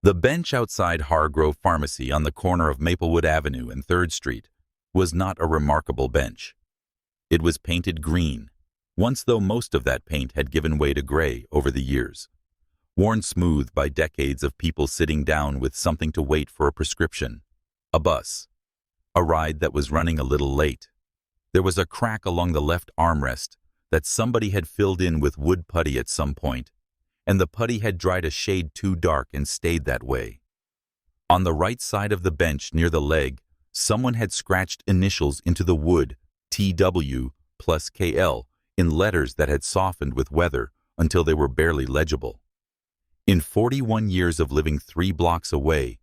The bench outside Hargrove Pharmacy on the corner of Maplewood Avenue and 3rd Street was not a remarkable bench. It was painted green, once though most of that paint had given way to gray over the years, worn smooth by decades of people sitting down with something to wait for a prescription, a bus, a ride that was running a little late. There was a crack along the left armrest that somebody had filled in with wood putty at some point, and the putty had dried a shade too dark and stayed that way. On the right side of the bench near the leg, someone had scratched initials into the wood, TW plus KL, in letters that had softened with weather until they were barely legible. In 41 years of living 3 blocks away,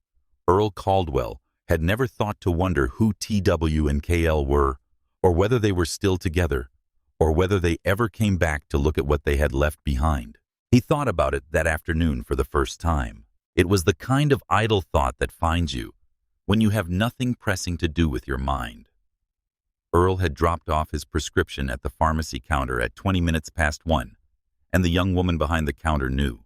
Earl Caldwell had never thought to wonder who TW and KL were, or whether they were still together, or whether they ever came back to look at what they had left behind. He thought about it that afternoon for the first time. It was the kind of idle thought that finds you when you have nothing pressing to do with your mind. Earl had dropped off his prescription at the pharmacy counter at 20 minutes past 1, and the young woman behind the counter knew.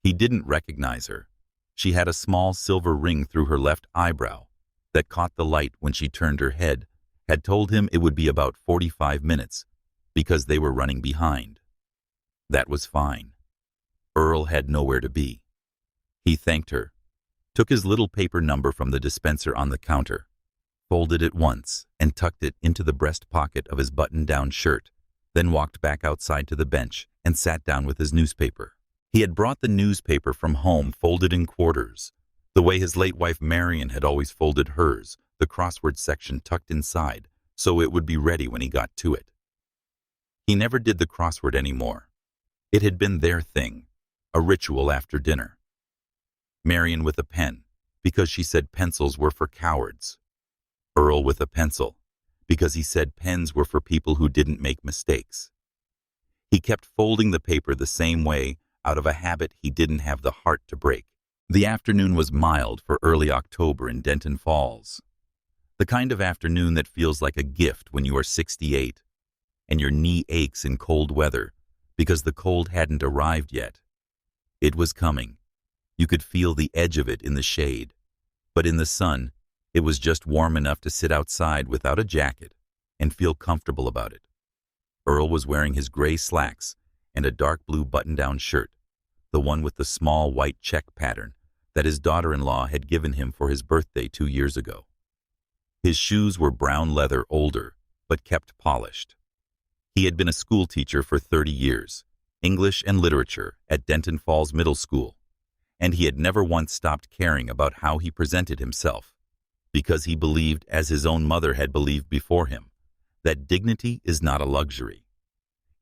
He didn't recognize her. She had a small silver ring through her left eyebrow that caught the light when she turned her head, had told him it would be about 45 minutes because they were running behind. That was fine. Earl had nowhere to be. He thanked her, took his little paper number from the dispenser on the counter, folded it once, and tucked it into the breast pocket of his button-down shirt, then walked back outside to the bench and sat down with his newspaper. He had brought the newspaper from home folded in quarters, the way his late wife Marion had always folded hers, the crossword section tucked inside, so it would be ready when he got to it. He never did the crossword anymore. It had been their thing, a ritual after dinner. Marion with a pen, because she said pencils were for cowards. Earl with a pencil, because he said pens were for people who didn't make mistakes. He kept folding the paper the same way out of a habit he didn't have the heart to break. The afternoon was mild for early October in Denton Falls. The kind of afternoon that feels like a gift when you are 68 and your knee aches in cold weather because the cold hadn't arrived yet. It was coming. You could feel the edge of it in the shade, but in the sun, it was just warm enough to sit outside without a jacket and feel comfortable about it. Earl was wearing his gray slacks and a dark blue button-down shirt, the one with the small white check pattern that his daughter-in-law had given him for his birthday 2 years ago. His shoes were brown leather older, but kept polished. He had been a school teacher for 30 years, English and literature at Denton Falls Middle School, and he had never once stopped caring about how he presented himself, because he believed, as his own mother had believed before him, that dignity is not a luxury.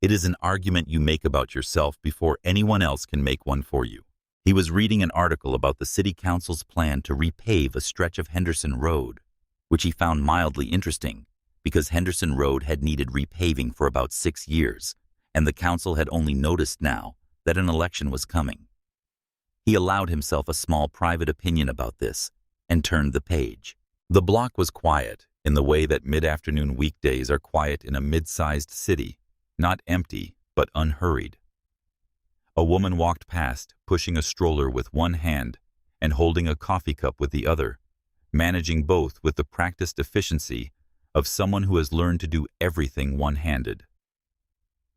It is an argument you make about yourself before anyone else can make one for you. He was reading an article about the city council's plan to repave a stretch of Henderson Road, which he found mildly interesting because Henderson Road had needed repaving for about 6 years, and the council had only noticed now that an election was coming. He allowed himself a small private opinion about this and turned the page. The block was quiet in the way that mid-afternoon weekdays are quiet in a mid-sized city, not empty but unhurried. A woman walked past, pushing a stroller with one hand and holding a coffee cup with the other, managing both with the practiced efficiency of someone who has learned to do everything one-handed.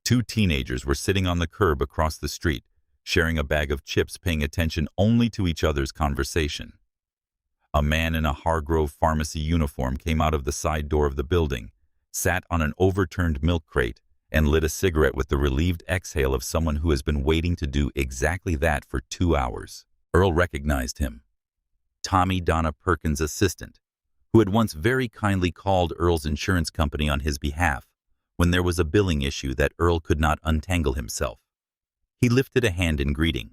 2 teenagers were sitting on the curb across the street, sharing a bag of chips, paying attention only to each other's conversation. A man in a Hargrove Pharmacy uniform came out of the side door of the building, sat on an overturned milk crate, and lit a cigarette with the relieved exhale of someone who has been waiting to do exactly that for 2 hours. Earl recognized him. Tommy Donna Perkins' assistant, who had once very kindly called Earl's insurance company on his behalf when there was a billing issue that Earl could not untangle himself. He lifted a hand in greeting.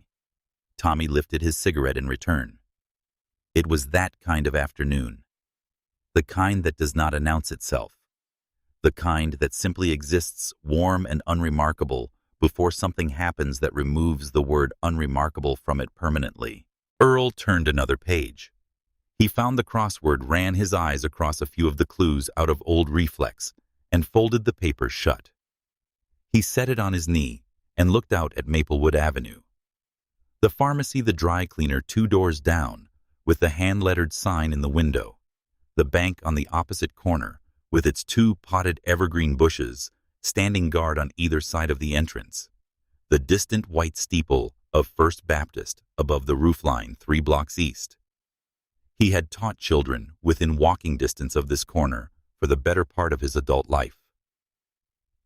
Tommy lifted his cigarette in return. It was that kind of afternoon. The kind that does not announce itself. The kind that simply exists warm and unremarkable before something happens that removes the word unremarkable from it permanently. Earl turned another page. He found the crossword, ran his eyes across a few of the clues out of old reflex, and folded the paper shut. He set it on his knee and looked out at Maplewood Avenue. The pharmacy, the dry cleaner 2 doors down, with the hand-lettered sign in the window. The bank on the opposite corner, with its 2 potted evergreen bushes, standing guard on either side of the entrance. The distant white steeple of First Baptist above the roofline 3 blocks east. He had taught children within walking distance of this corner for the better part of his adult life.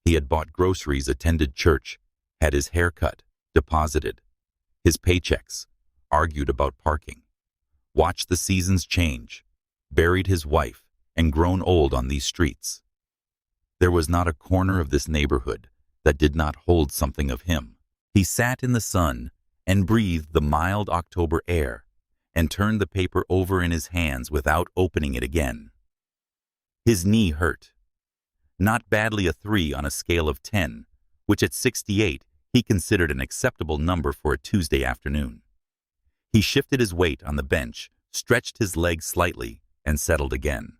He had bought groceries, attended church, had his hair cut, deposited his paychecks, argued about parking, watched the seasons change, buried his wife, and grown old on these streets. There was not a corner of this neighborhood that did not hold something of him. He sat in the sun and breathed the mild October air and turned the paper over in his hands without opening it again. His knee hurt. Not badly, a 3 on a scale of 10, which at 68 he considered an acceptable number for a Tuesday afternoon. He shifted his weight on the bench, stretched his legs slightly, and settled again.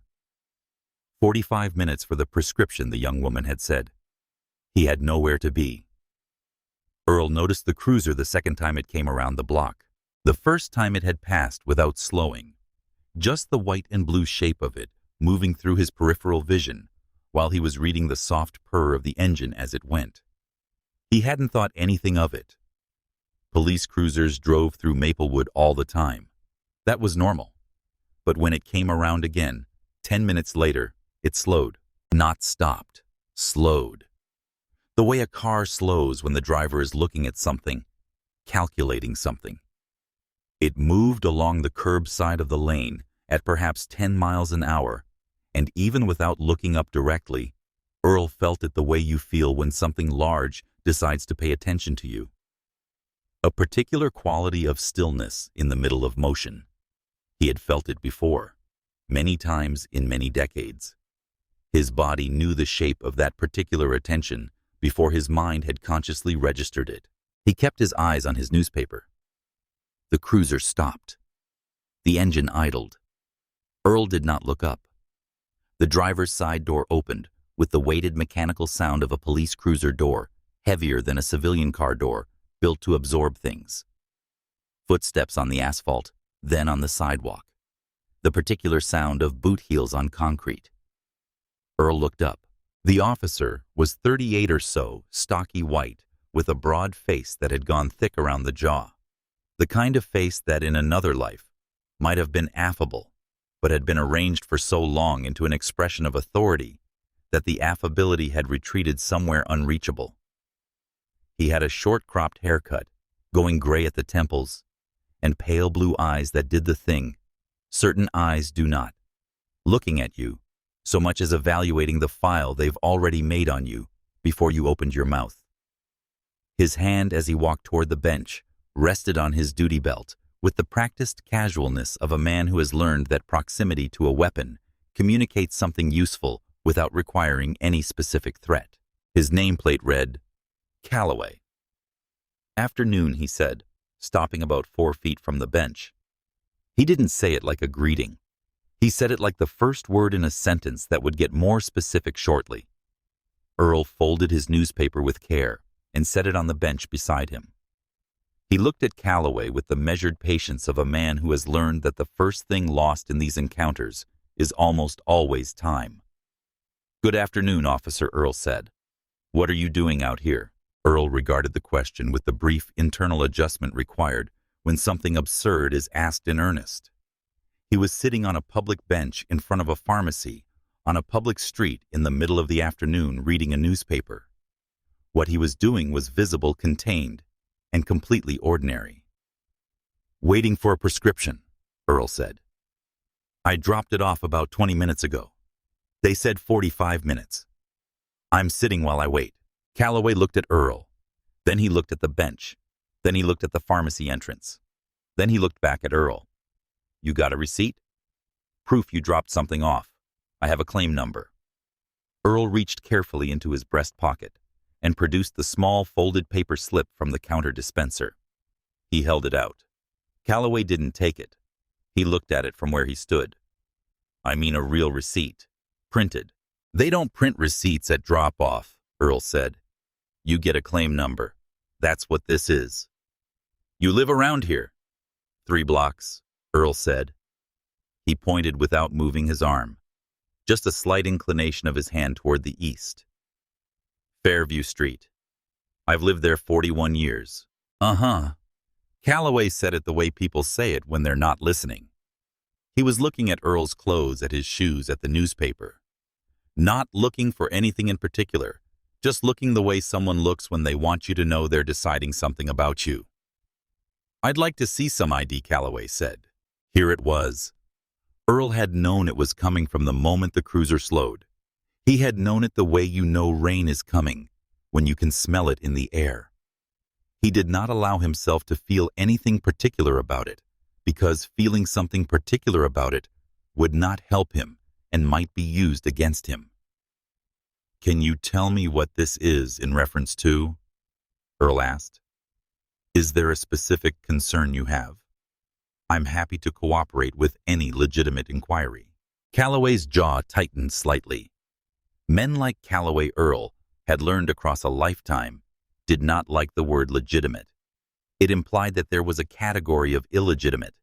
45 minutes for the prescription, the young woman had said. He had nowhere to be. Earl noticed the cruiser the second time it came around the block. The first time it had passed without slowing. Just the white and blue shape of it moving through his peripheral vision while he was reading the soft purr of the engine as it went. He hadn't thought anything of it. Police cruisers drove through Maplewood all the time. That was normal. But when it came around again, 10 minutes later, it slowed. Not stopped. Slowed. The way a car slows when the driver is looking at something, calculating something. It moved along the curb side of the lane at perhaps 10 miles an hour, and even without looking up directly, Earl felt it the way you feel when something large decides to pay attention to you. A particular quality of stillness in the middle of motion. He had felt it before, many times in many decades. His body knew the shape of that particular attention before his mind had consciously registered it. He kept his eyes on his newspaper. The cruiser stopped. The engine idled. Earl did not look up. The driver's side door opened with the weighted mechanical sound of a police cruiser door, heavier than a civilian car door, built to absorb things. Footsteps on the asphalt, then on the sidewalk. The particular sound of boot heels on concrete. Earl looked up. The officer was 38 or so, stocky white, with a broad face that had gone thick around the jaw. The kind of face that in another life might have been affable, but had been arranged for so long into an expression of authority that the affability had retreated somewhere unreachable. He had a short-cropped haircut, going gray at the temples, and pale blue eyes that did the thing certain eyes do not, looking at you, so much as evaluating the file they've already made on you before you opened your mouth. His hand, as he walked toward the bench, rested on his duty belt with the practiced casualness of a man who has learned that proximity to a weapon communicates something useful without requiring any specific threat. His nameplate read, Calloway. Afternoon, he said, stopping about 4 feet from the bench. He didn't say it like a greeting. He said it like the first word in a sentence that would get more specific shortly. Earl folded his newspaper with care and set it on the bench beside him. He looked at Calloway with the measured patience of a man who has learned that the first thing lost in these encounters is almost always time. Good afternoon, Officer, Earl said. What are you doing out here? Earl regarded the question with the brief internal adjustment required when something absurd is asked in earnest. He was sitting on a public bench in front of a pharmacy on a public street in the middle of the afternoon reading a newspaper. What he was doing was visible, contained, and completely ordinary. Waiting for a prescription, Earl said. I dropped it off about 20 minutes ago. They said 45 minutes. I'm sitting while I wait. Calloway looked at Earl. Then he looked at the bench. Then he looked at the pharmacy entrance. Then he looked back at Earl. You got a receipt? Proof you dropped something off. I have a claim number. Earl reached carefully into his breast pocket and produced the small folded paper slip from the counter dispenser. He held it out. Calloway didn't take it. He looked at it from where he stood. I mean a real receipt. Printed. They don't print receipts at drop-off, Earl said. You get a claim number. That's what this is. You live around here? 3 blocks, Earl said. He pointed without moving his arm, just a slight inclination of his hand toward the east. Fairview Street. I've lived there 41 years. Uh-huh. Calloway said it the way people say it when they're not listening. He was looking at Earl's clothes, at his shoes, at the newspaper. Not looking for anything in particular, just looking the way someone looks when they want you to know they're deciding something about you. I'd like to see some ID, Calloway said. Here it was. Earl had known it was coming from the moment the cruiser slowed. He had known it the way you know rain is coming, when you can smell it in the air. He did not allow himself to feel anything particular about it, because feeling something particular about it would not help him and might be used against him. Can you tell me what this is in reference to? Earl asked. Is there a specific concern you have? I'm happy to cooperate with any legitimate inquiry. Calloway's jaw tightened slightly. Men like Calloway Earl had learned across a lifetime did not like the word legitimate. It implied that there was a category of illegitimate,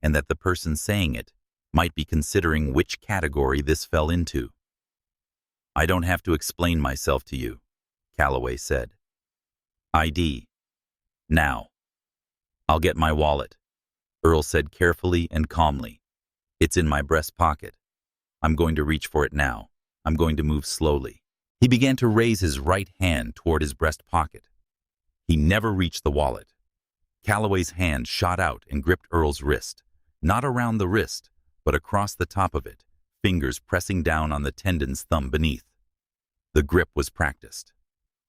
and that the person saying it might be considering which category this fell into. I don't have to explain myself to you, Calloway said. ID. Now. I'll get my wallet, Earl said carefully and calmly. It's in my breast pocket. I'm going to reach for it now. I'm going to move slowly. He began to raise his right hand toward his breast pocket. He never reached the wallet. Calloway's hand shot out and gripped Earl's wrist, not around the wrist, but across the top of it, fingers pressing down on the tendon's thumb beneath. The grip was practiced.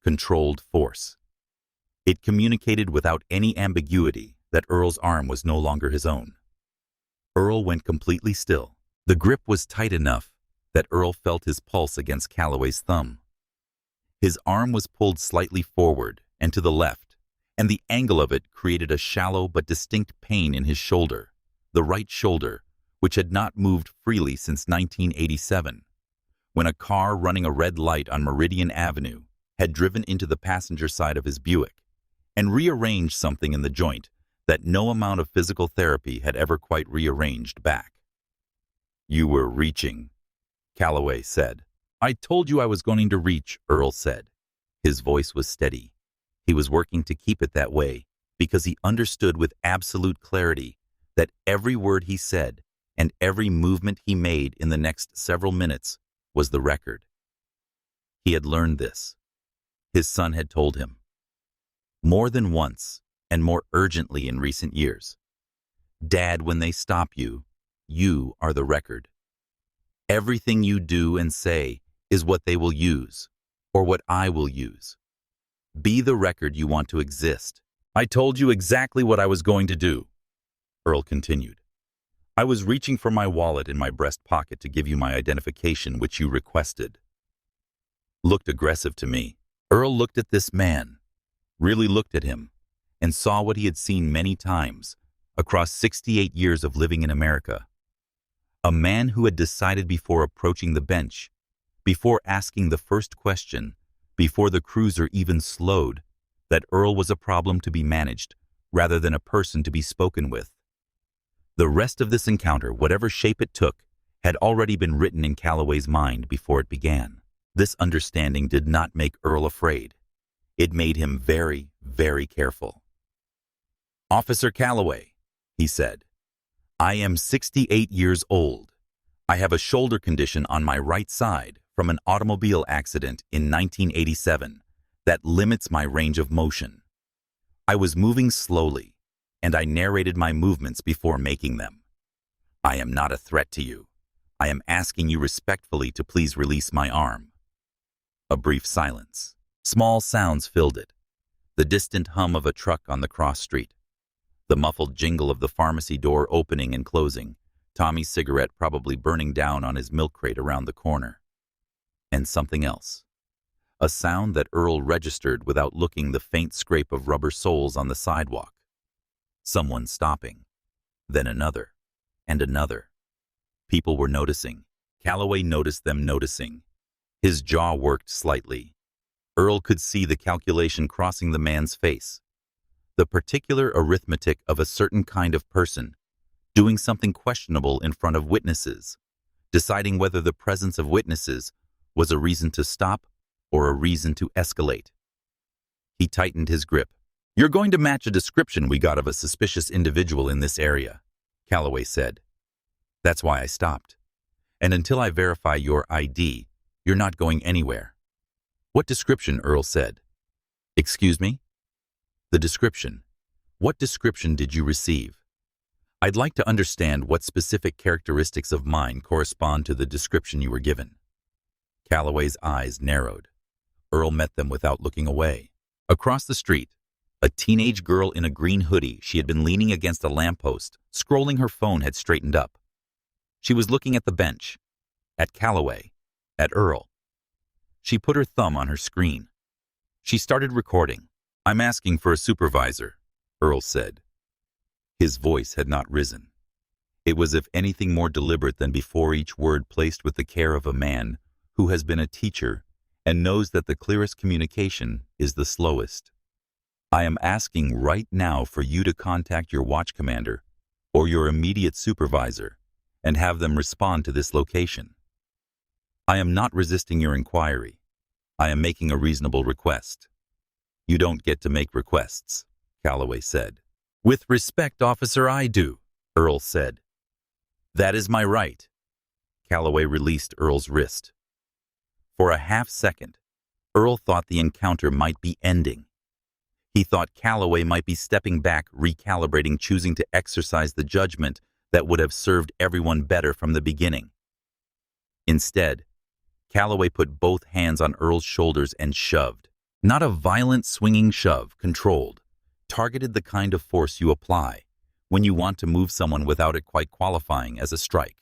Controlled force. It communicated without any ambiguity that Earl's arm was no longer his own. Earl went completely still. The grip was tight enough that Earl felt his pulse against Calloway's thumb. His arm was pulled slightly forward and to the left, and the angle of it created a shallow but distinct pain in his shoulder, the right shoulder, which had not moved freely since 1987, when a car running a red light on Meridian Avenue had driven into the passenger side of his Buick and rearranged something in the joint that no amount of physical therapy had ever quite rearranged back. You were reaching, Calloway said. I told you I was going to reach, Earl said. His voice was steady. He was working to keep it that way because he understood with absolute clarity that every word he said and every movement he made in the next several minutes was the record. He had learned this. His son had told him. More than once, and more urgently in recent years. Dad, when they stop you, you are the record. Everything you do and say is what they will use, or what I will use. Be the record you want to exist. I told you exactly what I was going to do, Earl continued. I was reaching for my wallet in my breast pocket to give you my identification, which you requested. Looked aggressive to me. Earl looked at this man, really looked at him, and saw what he had seen many times across 68 years of living in America. A man who had decided before approaching the bench, before asking the first question, before the cruiser even slowed, that Earl was a problem to be managed rather than a person to be spoken with. The rest of this encounter, whatever shape it took, had already been written in Calloway's mind before it began. This understanding did not make Earl afraid. It made him very, very careful. Officer Calloway, he said, I am 68 years old. I have a shoulder condition on my right side from an automobile accident in 1987 that limits my range of motion. I was moving slowly, and I narrated my movements before making them. I am not a threat to you. I am asking you respectfully to please release my arm. A brief silence. Small sounds filled it. The distant hum of a truck on the cross street. The muffled jingle of the pharmacy door opening and closing, Tommy's cigarette probably burning down on his milk crate around the corner. And something else. A sound that Earl registered without looking, the faint scrape of rubber soles on the sidewalk. Someone stopping. Then another. And another. People were noticing. Calloway noticed them noticing. His jaw worked slightly. Earl could see the calculation crossing the man's face. the particular arithmetic of a certain kind of person, doing something questionable in front of witnesses, deciding whether the presence of witnesses was a reason to stop or a reason to escalate. He tightened his grip. "You're going to match a description we got of a suspicious individual in this area," Calloway said. "That's why I stopped. And until I verify your ID, you're not going anywhere." "What description?" Earl said. "Excuse me?" "The description. What description did you receive? I'd like to understand what specific characteristics of mine correspond to the description you were given." Calloway's eyes narrowed. Earl met them without looking away. Across the street, a teenage girl in a green hoodie, she had been leaning against a lamppost, scrolling her phone, had straightened up. She was looking at the bench, at Calloway, at Earl. She put her thumb on her screen. She started recording. "I'm asking for a supervisor," Earl said. His voice had not risen. It was if anything more deliberate than before, each word placed with the care of a man who has been a teacher and knows that the clearest communication is the slowest. "I am asking right now for you to contact your watch commander or your immediate supervisor and have them respond to this location. I am not resisting your inquiry. I am making a reasonable request." "You don't get to make requests," Calloway said. "With respect, officer, I do," Earl said. "That is my right." Calloway released Earl's wrist. For a half-second, Earl thought the encounter might be ending. He thought Calloway might be stepping back, recalibrating, choosing to exercise the judgment that would have served everyone better from the beginning. Instead, Calloway put both hands on Earl's shoulders and shoved. Not a violent swinging shove, controlled, targeted, the kind of force you apply when you want to move someone without it quite qualifying as a strike.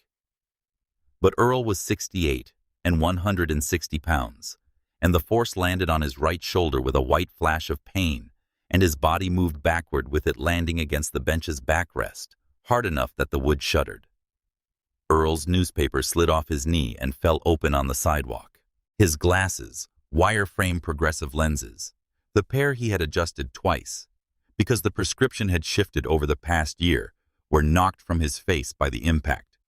But Earl was 68 and 160 pounds, and the force landed on his right shoulder with a white flash of pain, and his body moved backward with it landing against the bench's backrest, hard enough that the wood shuddered. Earl's newspaper slid off his knee and fell open on the sidewalk. His glasses, wire-frame progressive lenses, the pair he had adjusted twice, because the prescription had shifted over the past year, were knocked from his face by the impact.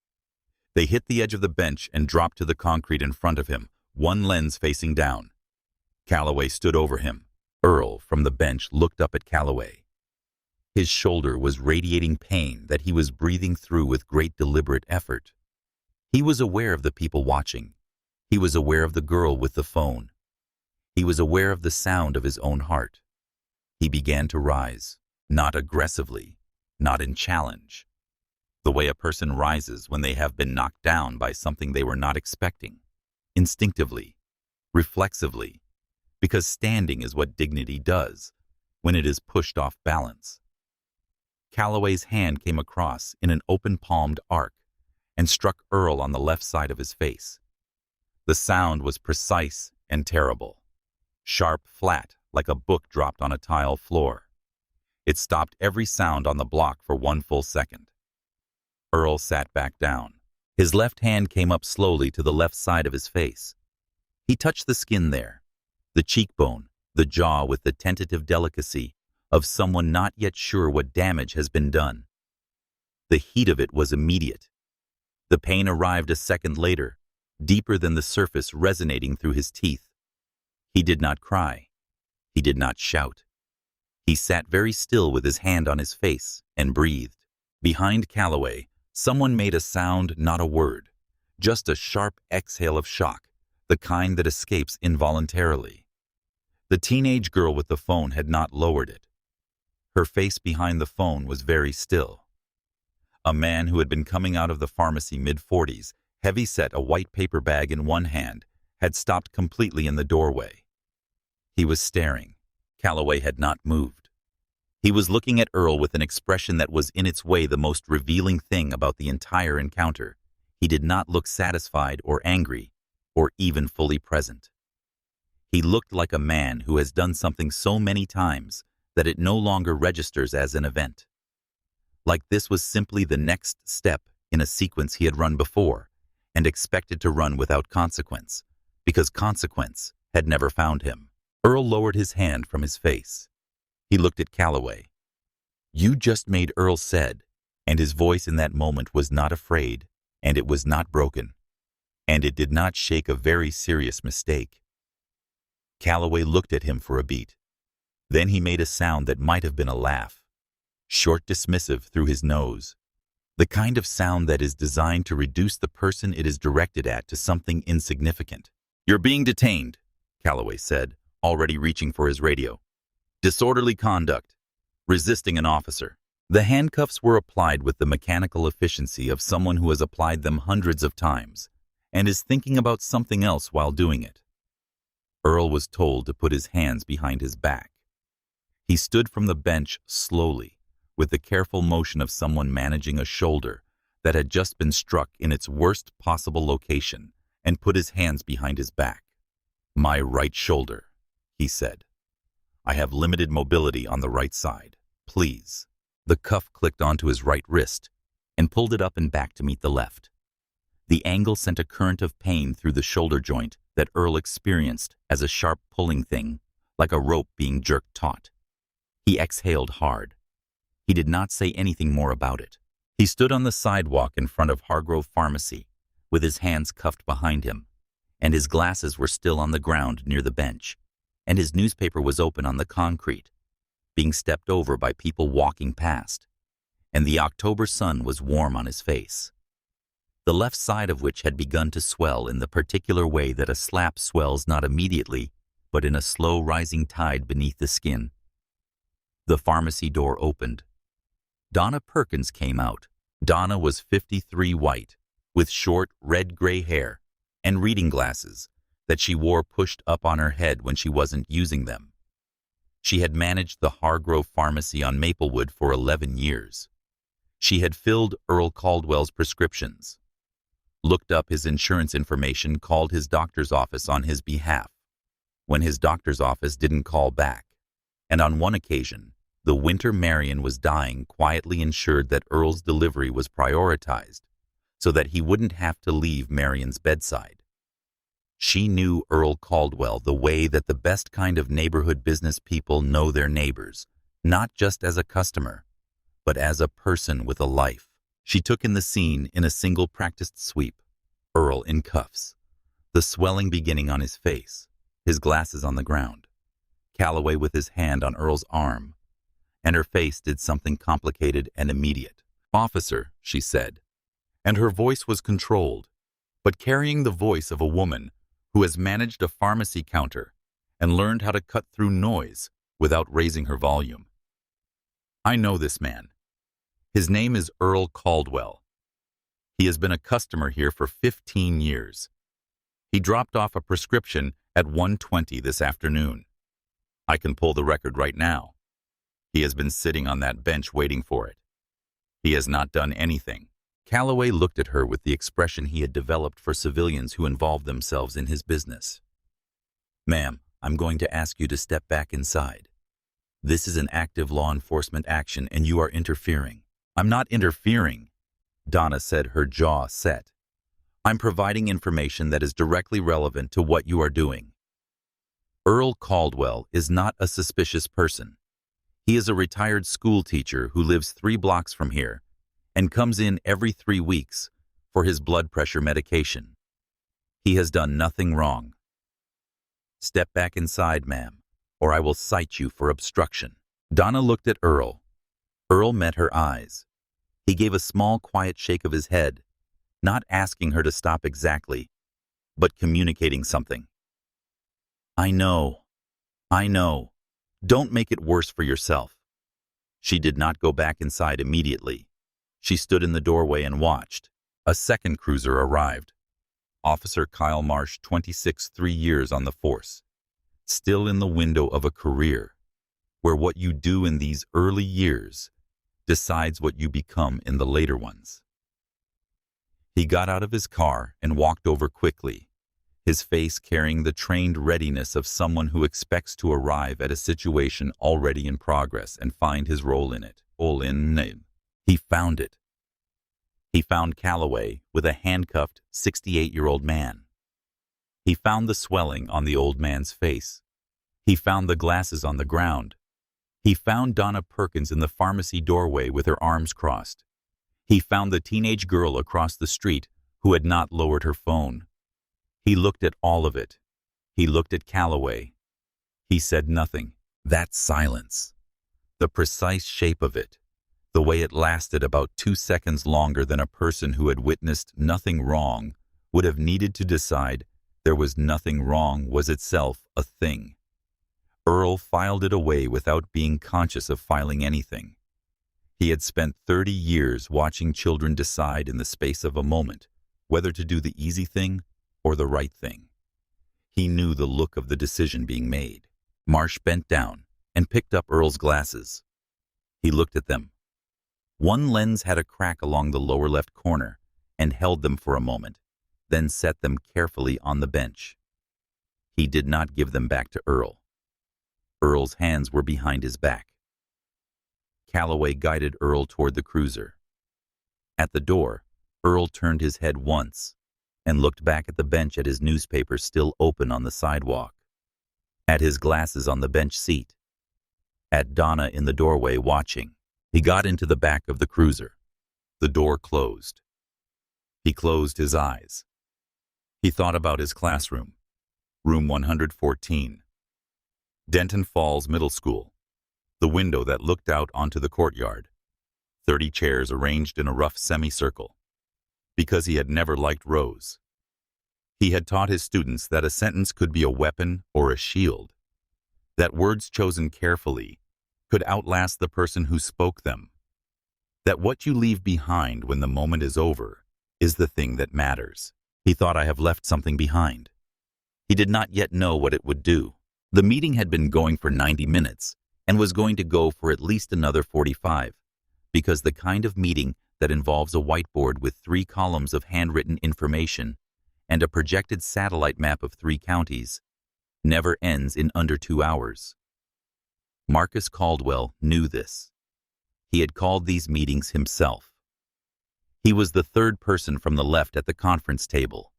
They hit the edge of the bench and dropped to the concrete in front of him, one lens facing down. Calloway stood over him. Earl, from the bench, looked up at Calloway. His shoulder was radiating pain that he was breathing through with great deliberate effort. He was aware of the people watching. He was aware of the girl with the phone. He was aware of the sound of his own heart. He began to rise, not aggressively, not in challenge, the way a person rises when they have been knocked down by something they were not expecting, instinctively, reflexively, because standing is what dignity does when it is pushed off balance. Calloway's hand came across in an open-palmed arc and struck Earl on the left side of his face. The sound was precise and terrible, sharp, flat, like a book dropped on a tile floor. It stopped every sound on the block for 1 full second. Earl sat back down. His left hand came up slowly to the left side of his face. He touched the skin there, the cheekbone, the jaw, with the tentative delicacy of someone not yet sure what damage has been done. The heat of it was immediate. The pain arrived a second later, deeper than the surface, resonating through his teeth. He did not cry. He did not shout. He sat very still with his hand on his face and breathed. Behind Calloway, someone made a sound, not a word, just a sharp exhale of shock, the kind that escapes involuntarily. The teenage girl with the phone had not lowered it. Her face behind the phone was very still. A man who had been coming out of the pharmacy, mid-40s, heavy-set, a white paper bag in one hand, had stopped completely in the doorway. He was staring. Calloway had not moved. He was looking at Earl with an expression that was in its way the most revealing thing about the entire encounter. He did not look satisfied or angry, or even fully present. He looked like a man who has done something so many times that it no longer registers as an event. Like this was simply the next step in a sequence he had run before and expected to run without consequence, because consequence had never found him. Earl lowered his hand from his face. He looked at Calloway. "You just made," Earl said, and his voice in that moment was not afraid, and it was not broken, and it did not shake a very serious mistake. Calloway looked at him for a beat. Then he made a sound that might have been a laugh, short, dismissive through his nose, the kind of sound that is designed to reduce the person it is directed at to something insignificant. "You're being detained," Calloway said, already reaching for his radio. "Disorderly conduct. Resisting an officer." The handcuffs were applied with the mechanical efficiency of someone who has applied them hundreds of times and is thinking about something else while doing it. Earl was told to put his hands behind his back. He stood from the bench slowly, with the careful motion of someone managing a shoulder that had just been struck in its worst possible location, and put his hands behind his back. "My right shoulder," he said. "I have limited mobility on the right side. Please." The cuff clicked onto his right wrist and pulled it up and back to meet the left. The angle sent a current of pain through the shoulder joint that Earl experienced as a sharp pulling thing, like a rope being jerked taut. He exhaled hard. He did not say anything more about it. He stood on the sidewalk in front of Hargrove Pharmacy, with his hands cuffed behind him, and his glasses were still on the ground near the bench, and his newspaper was open on the concrete, being stepped over by people walking past, and the October sun was warm on his face, the left side of which had begun to swell in the particular way that a slap swells not immediately, but in a slow rising tide beneath the skin. The pharmacy door opened. Donna Perkins came out. Donna was 53, white, with short, red-gray hair and reading glasses that she wore pushed up on her head when she wasn't using them. She had managed the Hargrove Pharmacy on Maplewood for 11 years. She had filled Earl Caldwell's prescriptions, looked up his insurance information, called his doctor's office on his behalf when his doctor's office didn't call back, and on one occasion, the winter Marion was dying, quietly ensured that Earl's delivery was prioritized so that he wouldn't have to leave Marion's bedside. She knew Earl Caldwell the way that the best kind of neighborhood business people know their neighbors, not just as a customer, but as a person with a life. She took in the scene in a single practiced sweep. Earl in cuffs, the swelling beginning on his face, his glasses on the ground. Calloway with his hand on Earl's arm, and her face did something complicated and immediate. "Officer," she said, and her voice was controlled, but carrying the voice of a woman who has managed a pharmacy counter and learned how to cut through noise without raising her volume. "I know this man. His name is Earl Caldwell. He has been a customer here for 15 years. He dropped off a prescription at 1:20 this afternoon. I can pull the record right now. He has been sitting on that bench waiting for it. He has not done anything." Calloway looked at her with the expression he had developed for civilians who involve themselves in his business. "Ma'am, I'm going to ask you to step back inside. This is an active law enforcement action and you are interfering." "I'm not interfering," Donna said, her jaw set. "I'm providing information that is directly relevant to what you are doing. Earl Caldwell is not a suspicious person. He is a retired school teacher who lives 3 blocks from here and comes in every 3 weeks for his blood pressure medication. He has done nothing wrong. Step back inside, ma'am, or I will cite you for obstruction." Donna looked at Earl. Earl met her eyes. He gave a small, quiet shake of his head, not asking her to stop exactly, but communicating something. I know. Don't make it worse for yourself." She did not go back inside immediately. She stood in the doorway and watched. A second cruiser arrived. Officer Kyle Marsh, 26, 3 years on the force, still in the window of a career where what you do in these early years decides what you become in the later ones. He got out of his car and walked over quickly, his face carrying the trained readiness of someone who expects to arrive at a situation already in progress and find his role in it. He found it. He found Calloway with a handcuffed 68-year-old man. He found the swelling on the old man's face. He found the glasses on the ground. He found Donna Perkins in the pharmacy doorway with her arms crossed. He found the teenage girl across the street who had not lowered her phone. He looked at all of it. He looked at Calloway. He said nothing. That silence, the precise shape of it, the way it lasted about 2 seconds longer than a person who had witnessed nothing wrong would have needed to decide there was nothing wrong, was itself a thing. Earl filed it away without being conscious of filing anything. He had spent 30 years watching children decide in the space of a moment whether to do the easy thing or the right thing. He knew the look of the decision being made. Marsh bent down and picked up Earl's glasses. He looked at them. One lens had a crack along the lower left corner and held them for a moment, then set them carefully on the bench. He did not give them back to Earl. Earl's hands were behind his back. Calloway guided Earl toward the cruiser. At the door, Earl turned his head once and looked back at the bench, at his newspaper still open on the sidewalk, at his glasses on the bench seat, at Donna in the doorway watching. He got into the back of the cruiser. The door closed. He closed his eyes. He thought about his classroom, room 114. Denton Falls Middle School, the window that looked out onto the courtyard, 30 chairs arranged in a rough semicircle. Because he had never liked Rose. He had taught his students that a sentence could be a weapon or a shield, that words chosen carefully could outlast the person who spoke them, that what you leave behind when the moment is over is the thing that matters. He thought, I have left something behind. He did not yet know what it would do. The meeting had been going for 90 minutes and was going to go for at least another 45, because the kind of meeting that involves a whiteboard with 3 columns of handwritten information and a projected satellite map of 3 counties never ends in under 2 hours. Marcus Caldwell knew this. He had called these meetings himself. He was the third person from the left at the conference table,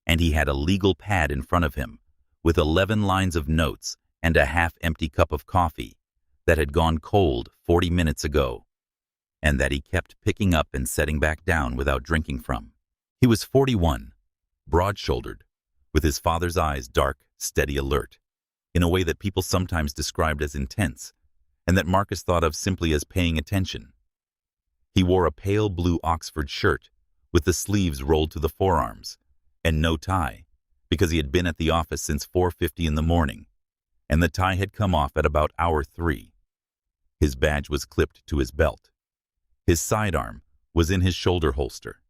and he had a legal pad in front of him with 11 lines of notes and a half-empty cup of coffee that had gone cold 40 minutes ago, and that he kept picking up and setting back down without drinking from. He was 41, broad-shouldered, with his father's eyes dark, steady, alert, in a way that people sometimes described as intense, and that Marcus thought of simply as paying attention. He wore a pale blue Oxford shirt with the sleeves rolled to the forearms, and no tie, because he had been at the office since 4:50 in the morning, and the tie had come off at about hour 3. His badge was clipped to his belt. His sidearm was in his shoulder holster.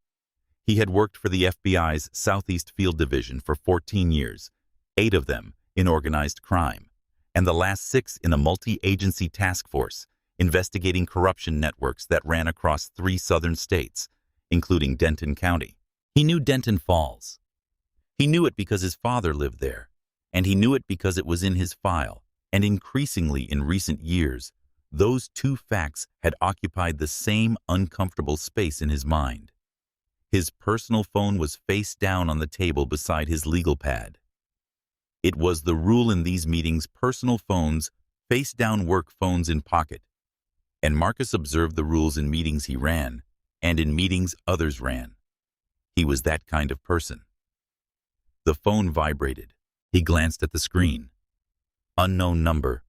He had worked for the FBI's Southeast Field Division for 14 years, 8 of them in organized crime, and the last 6 in a multi-agency task force investigating corruption networks that ran across 3 southern states, including Denton County. He knew Denton Falls. He knew it because his father lived there, and he knew it because it was in his file, and increasingly in recent years, those 2 facts had occupied the same uncomfortable space in his mind. His personal phone was face down on the table beside his legal pad. It was the rule in these meetings: personal phones, face down, work phones in pocket. And Marcus observed the rules in meetings he ran, and in meetings others ran. He was that kind of person. The phone vibrated. He glanced at the screen. Unknown number,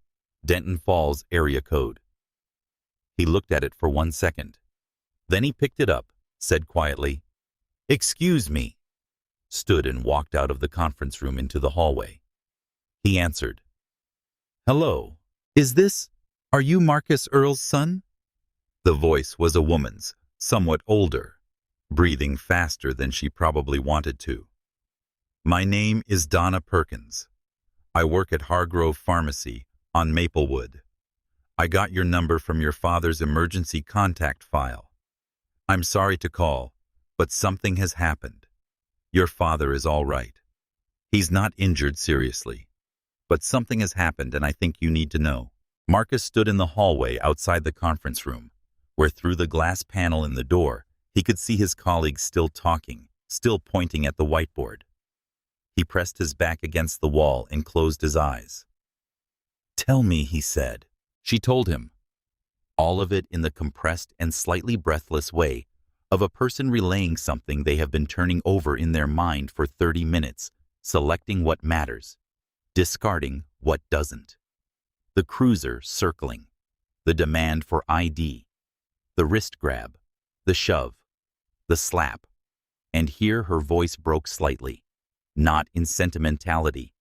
Denton Falls area code. He looked at it for 1 second. Then he picked it up, said quietly, "Excuse me," stood and walked out of the conference room into the hallway. He answered, "Hello, are you Marcus Earl's son?" The voice was a woman's, somewhat older, breathing faster than she probably wanted to. "My name is Donna Perkins. I work at Hargrove Pharmacy on Maplewood. I got your number from your father's emergency contact file. I'm sorry to call, but something has happened. Your father is all right. He's not injured seriously, but something has happened and I think you need to know." Marcus stood in the hallway outside the conference room, where through the glass panel in the door, he could see his colleagues still talking, still pointing at the whiteboard. He pressed his back against the wall and closed his eyes. "Tell me," he said, She told him, all of it in the compressed and slightly breathless way of a person relaying something they have been turning over in their mind for 30 minutes, selecting what matters, discarding what doesn't. The cruiser circling, the demand for ID, the wrist grab, the shove, the slap. And here her voice broke slightly, not in sentimentality,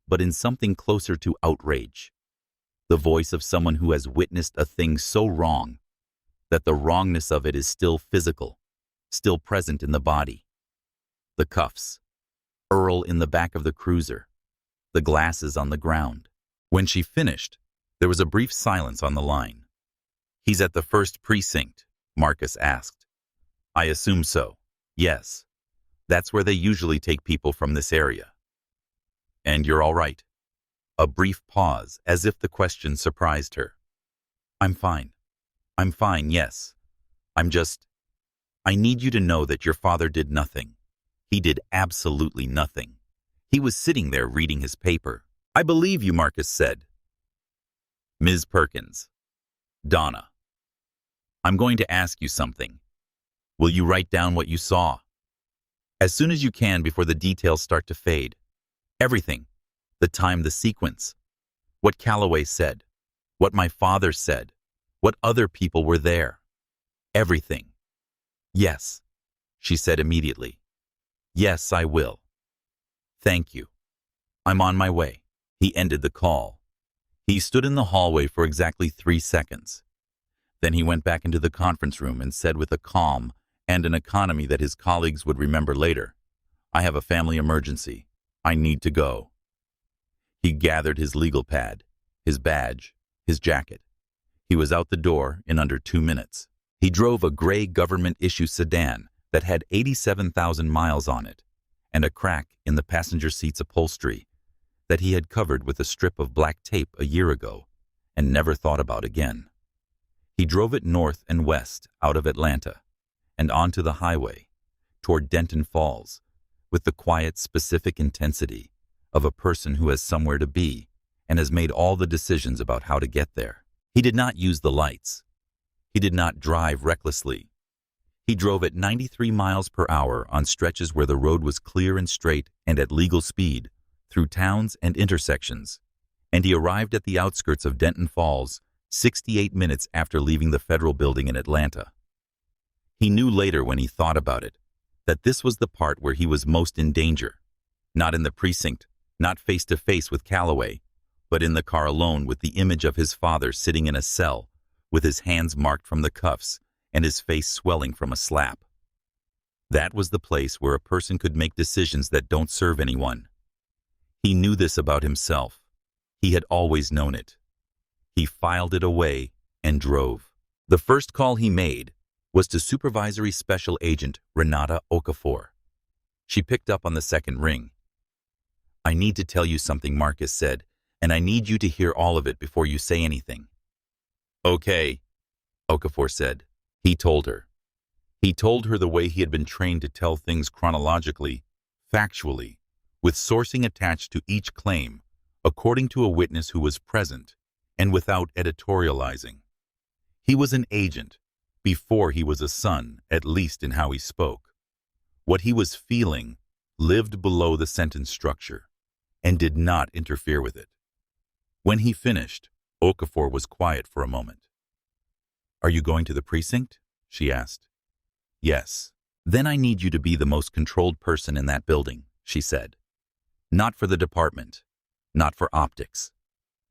but in something closer to outrage. The voice of someone who has witnessed a thing so wrong that the wrongness of it is still physical, still present in the body. The cuffs, Earl in the back of the cruiser, the glasses on the ground. When she finished, there was a brief silence on the line. "He's at the first precinct," Marcus asked. "I assume so. Yes. That's where they usually take people from this area." "And you're all right?" A brief pause, as if the question surprised her. I'm fine, yes. I need you to know that your father did nothing. He did absolutely nothing. He was sitting there reading his paper." "I believe you," Marcus said. "Ms. Perkins, Donna, I'm going to ask you something. Will you write down what you saw? As soon as you can before the details start to fade. Everything. The time, the sequence. What Calloway said. What my father said. What other people were there. Everything." "Yes," she said immediately. "Yes, I will. Thank you. I'm on my way." He ended the call. He stood in the hallway for exactly 3 seconds. Then he went back into the conference room and said with a calm and an economy that his colleagues would remember later, "I have a family emergency. I need to go." He gathered his legal pad, his badge, his jacket. He was out the door in under 2 minutes. He drove a gray government-issue sedan that had 87,000 miles on it and a crack in the passenger seat's upholstery that he had covered with a strip of black tape a year ago and never thought about again. He drove it north and west out of Atlanta and onto the highway toward Denton Falls with the quiet, specific intensity of a person who has somewhere to be and has made all the decisions about how to get there. He did not use the lights. He did not drive recklessly. He drove at 93 miles per hour on stretches where the road was clear and straight and at legal speed, through towns and intersections, and he arrived at the outskirts of Denton Falls 68 minutes after leaving the federal building in Atlanta. He knew later when he thought about it that this was the part where he was most in danger, not in the precinct, not face-to-face with Calloway, but in the car alone with the image of his father sitting in a cell, with his hands marked from the cuffs and his face swelling from a slap. That was the place where a person could make decisions that don't serve anyone. He knew this about himself. He had always known it. He filed it away and drove. The first call he made was to Supervisory Special Agent Renata Okafor. She picked up on the second ring. "I need to tell you something," Marcus said, "and I need you to hear all of it before you say anything." "Okay," Okafor said. He told her. He told her the way he had been trained to tell things chronologically, factually, with sourcing attached to each claim, according to a witness who was present, and without editorializing. He was an agent, before he was a son, at least in how he spoke. What he was feeling lived below the sentence structure and did not interfere with it. When he finished, Okafor was quiet for a moment. "Are you going to the precinct?" she asked. "Yes." "Then I need you to be the most controlled person in that building," she said. "Not for the department, not for optics,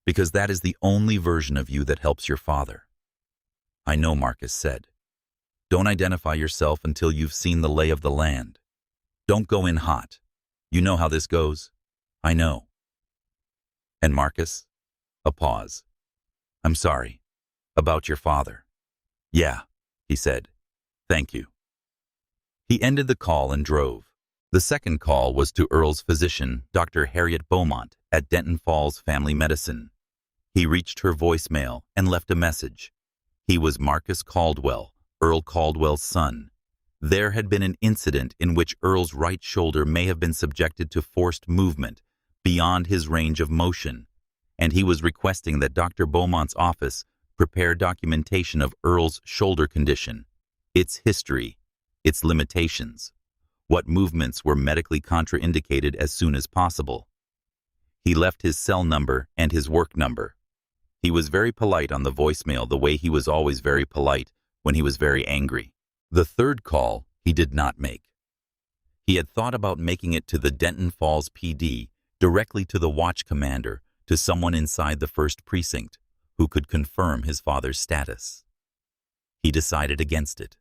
because that is the only version of you that helps your father." "I know," Marcus said. "Don't identify yourself until you've seen the lay of the land. Don't go in hot. You know how this goes." "I know." "And Marcus?" A pause. "I'm sorry. About your father." "Yeah," he said. "Thank you." He ended the call and drove. The second call was to Earl's physician, Dr. Harriet Beaumont, at Denton Falls Family Medicine. He reached her voicemail and left a message. He was Marcus Caldwell, Earl Caldwell's son. There had been an incident in which Earl's right shoulder may have been subjected to forced movement beyond his range of motion, and he was requesting that Dr. Beaumont's office Prepare documentation of Earl's shoulder condition, its history, its limitations, what movements were medically contraindicated as soon as possible. He left his cell number and his work number. He was very polite on the voicemail, the way he was always very polite when he was very angry. The third call he did not make. He had thought about making it to the Denton Falls PD, directly to the watch commander, to someone inside the first precinct, who could confirm his father's status. He decided against it.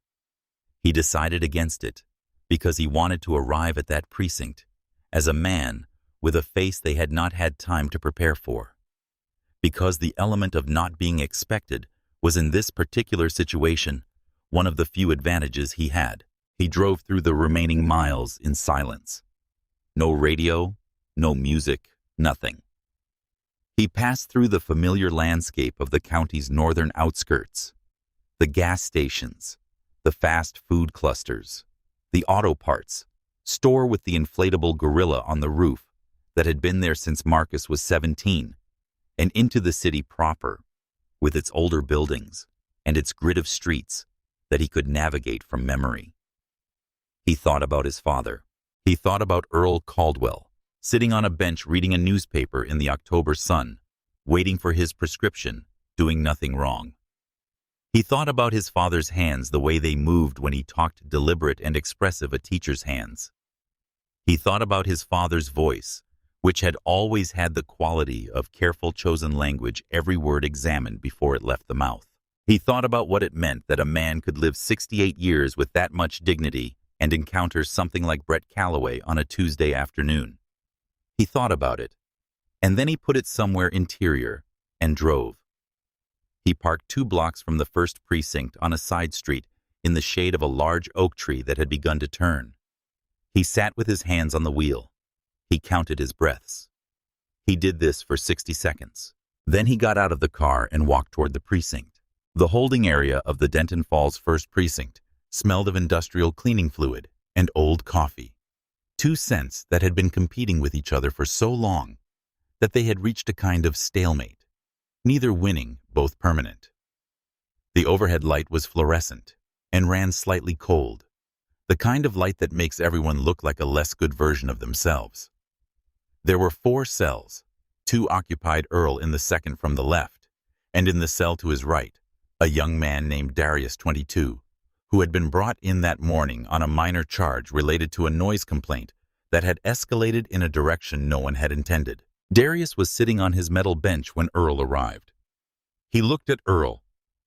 He decided against it because he wanted to arrive at that precinct as a man with a face they had not had time to prepare for. Because the element of not being expected was in this particular situation one of the few advantages he had. He drove through the remaining miles in silence. No radio, no music, nothing. He passed through the familiar landscape of the county's northern outskirts, the gas stations, the fast food clusters, the auto parts, store with the inflatable gorilla on the roof that had been there since Marcus was 17, and into the city proper, with its older buildings and its grid of streets that he could navigate from memory. He thought about his father. He thought about Earl Caldwell, sitting on a bench reading a newspaper in the October sun, waiting for his prescription, doing nothing wrong. He thought about his father's hands, the way they moved when he talked, deliberate and expressive, a teacher's hands. He thought about his father's voice, which had always had the quality of careful chosen language, every word examined before it left the mouth. He thought about what it meant that a man could live 68 years with that much dignity and encounter something like Earl Calloway on a Tuesday afternoon. He thought about it, and then he put it somewhere interior and drove. He parked 2 blocks from the first precinct on a side street in the shade of a large oak tree that had begun to turn. He sat with his hands on the wheel. He counted his breaths. He did this for 60 seconds. Then he got out of the car and walked toward the precinct. The holding area of the Denton Falls First Precinct smelled of industrial cleaning fluid and old coffee. 2 scents that had been competing with each other for so long that they had reached a kind of stalemate, neither winning, both permanent. The overhead light was fluorescent and ran slightly cold, the kind of light that makes everyone look like a less good version of themselves. There were 4 cells. 2 occupied Earl in the second from the left, and in the cell to his right, a young man named Darius, 22, who had been brought in that morning on a minor charge related to a noise complaint that had escalated in a direction no one had intended. Darius was sitting on his metal bench when Earl arrived. He looked at Earl,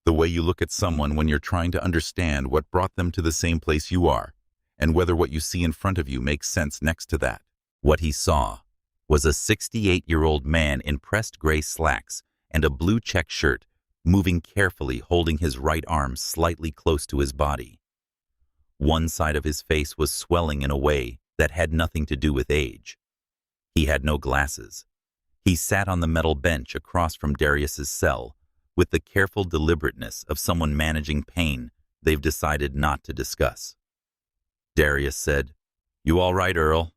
the way you look at someone when you're trying to understand what brought them to the same place you are, and whether what you see in front of you makes sense next to that. What he saw was a 68-year-old man in pressed gray slacks and a blue check shirt, moving carefully, holding his right arm slightly close to his body. One side of his face was swelling in a way that had nothing to do with age. He had no glasses. He sat on the metal bench across from Darius's cell with the careful deliberateness of someone managing pain they've decided not to discuss. Darius said, "You all right, Earl?"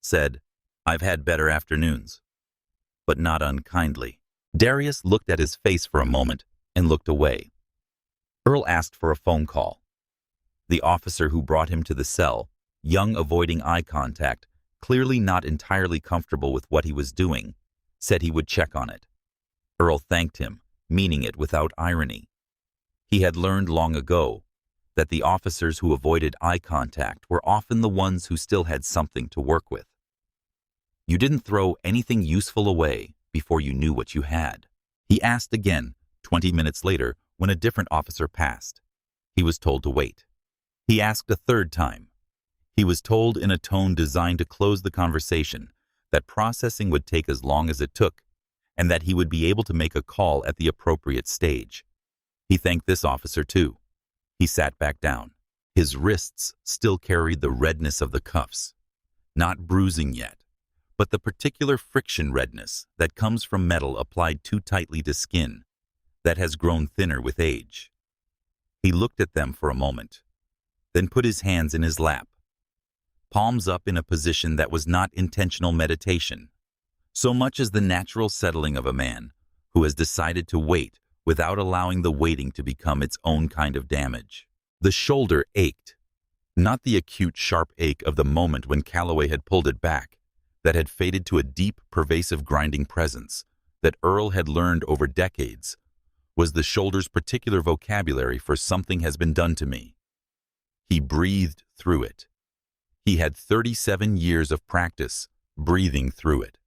Said, "I've had better afternoons." But not unkindly. Darius looked at his face for a moment and looked away. Earl asked for a phone call. The officer who brought him to the cell, young, avoiding eye contact, clearly not entirely comfortable with what he was doing, said he would check on it. Earl thanked him, meaning it without irony. He had learned long ago that the officers who avoided eye contact were often the ones who still had something to work with. You didn't throw anything useful away before you knew what you had. He asked again, 20 minutes later, when a different officer passed. He was told to wait. He asked a third time. He was told in a tone designed to close the conversation that processing would take as long as it took, and that he would be able to make a call at the appropriate stage. He thanked this officer too. He sat back down. His wrists still carried the redness of the cuffs. Not bruising yet, but the particular friction redness that comes from metal applied too tightly to skin that has grown thinner with age. He looked at them for a moment, then put his hands in his lap, palms up in a position that was not intentional meditation, so much as the natural settling of a man who has decided to wait without allowing the waiting to become its own kind of damage. The shoulder ached, not the acute, sharp ache of the moment when Calloway had pulled it back, that had faded to a deep, pervasive, grinding presence that Earl had learned over decades, was the shoulder's particular vocabulary for "something has been done to me." He breathed through it. He had 37 years of practice breathing through it.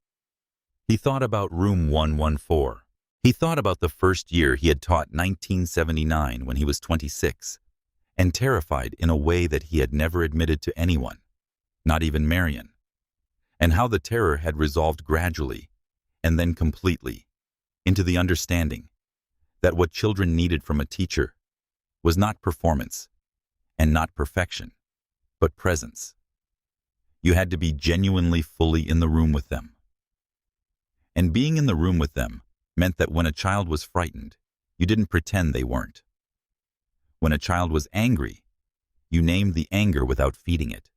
He thought about room 114. He thought about the first year he had taught, 1979, when he was 26, and terrified in a way that he had never admitted to anyone, not even Marion, and how the terror had resolved gradually, and then completely, into the understanding that what children needed from a teacher was not performance and not perfection, but presence. You had to be genuinely fully in the room with them. And being in the room with them meant that when a child was frightened, you didn't pretend they weren't. When a child was angry, you named the anger without feeding it.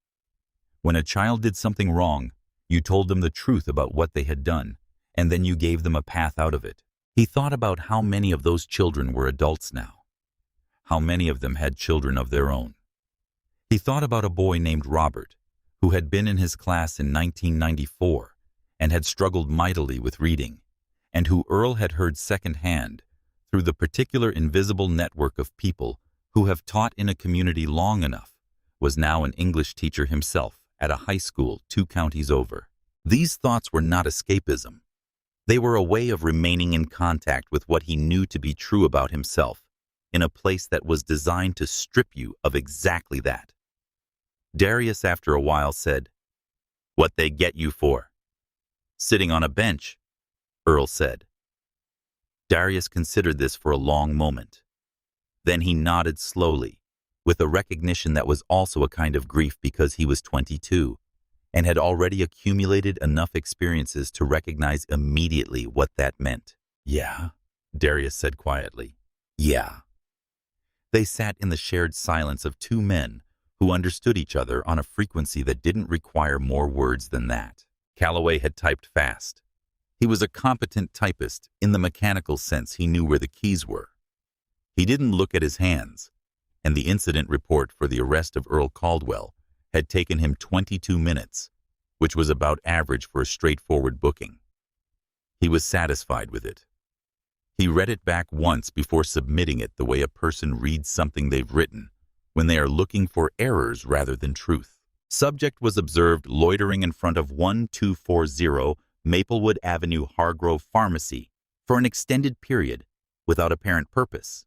When a child did something wrong, you told them the truth about what they had done, and then you gave them a path out of it. He thought about how many of those children were adults now, how many of them had children of their own. He thought about a boy named Robert, who had been in his class in 1994 and had struggled mightily with reading, and who Earl had heard secondhand through the particular invisible network of people who have taught in a community long enough, was now an English teacher himself at a high school 2 counties over. These thoughts were not escapism. They were a way of remaining in contact with what he knew to be true about himself, in a place that was designed to strip you of exactly that. Darius, after a while, said, "What they get you for?" "Sitting on a bench," Earl said. Darius considered this for a long moment. Then he nodded slowly, with a recognition that was also a kind of grief because he was 22 and had already accumulated enough experiences to recognize immediately what that meant. "Yeah," Darius said quietly. "Yeah." They sat in the shared silence of 2 men who understood each other on a frequency that didn't require more words than that. Calloway had typed fast. He was a competent typist in the mechanical sense. He knew where the keys were. He didn't look at his hands, and the incident report for the arrest of Earl Caldwell had taken him 22 minutes, which was about average for a straightforward booking. He was satisfied with it. He read it back once before submitting it the way a person reads something they've written, when they are looking for errors rather than truth. Subject was observed loitering in front of 1240 Maplewood Avenue, Hargrove Pharmacy, for an extended period without apparent purpose.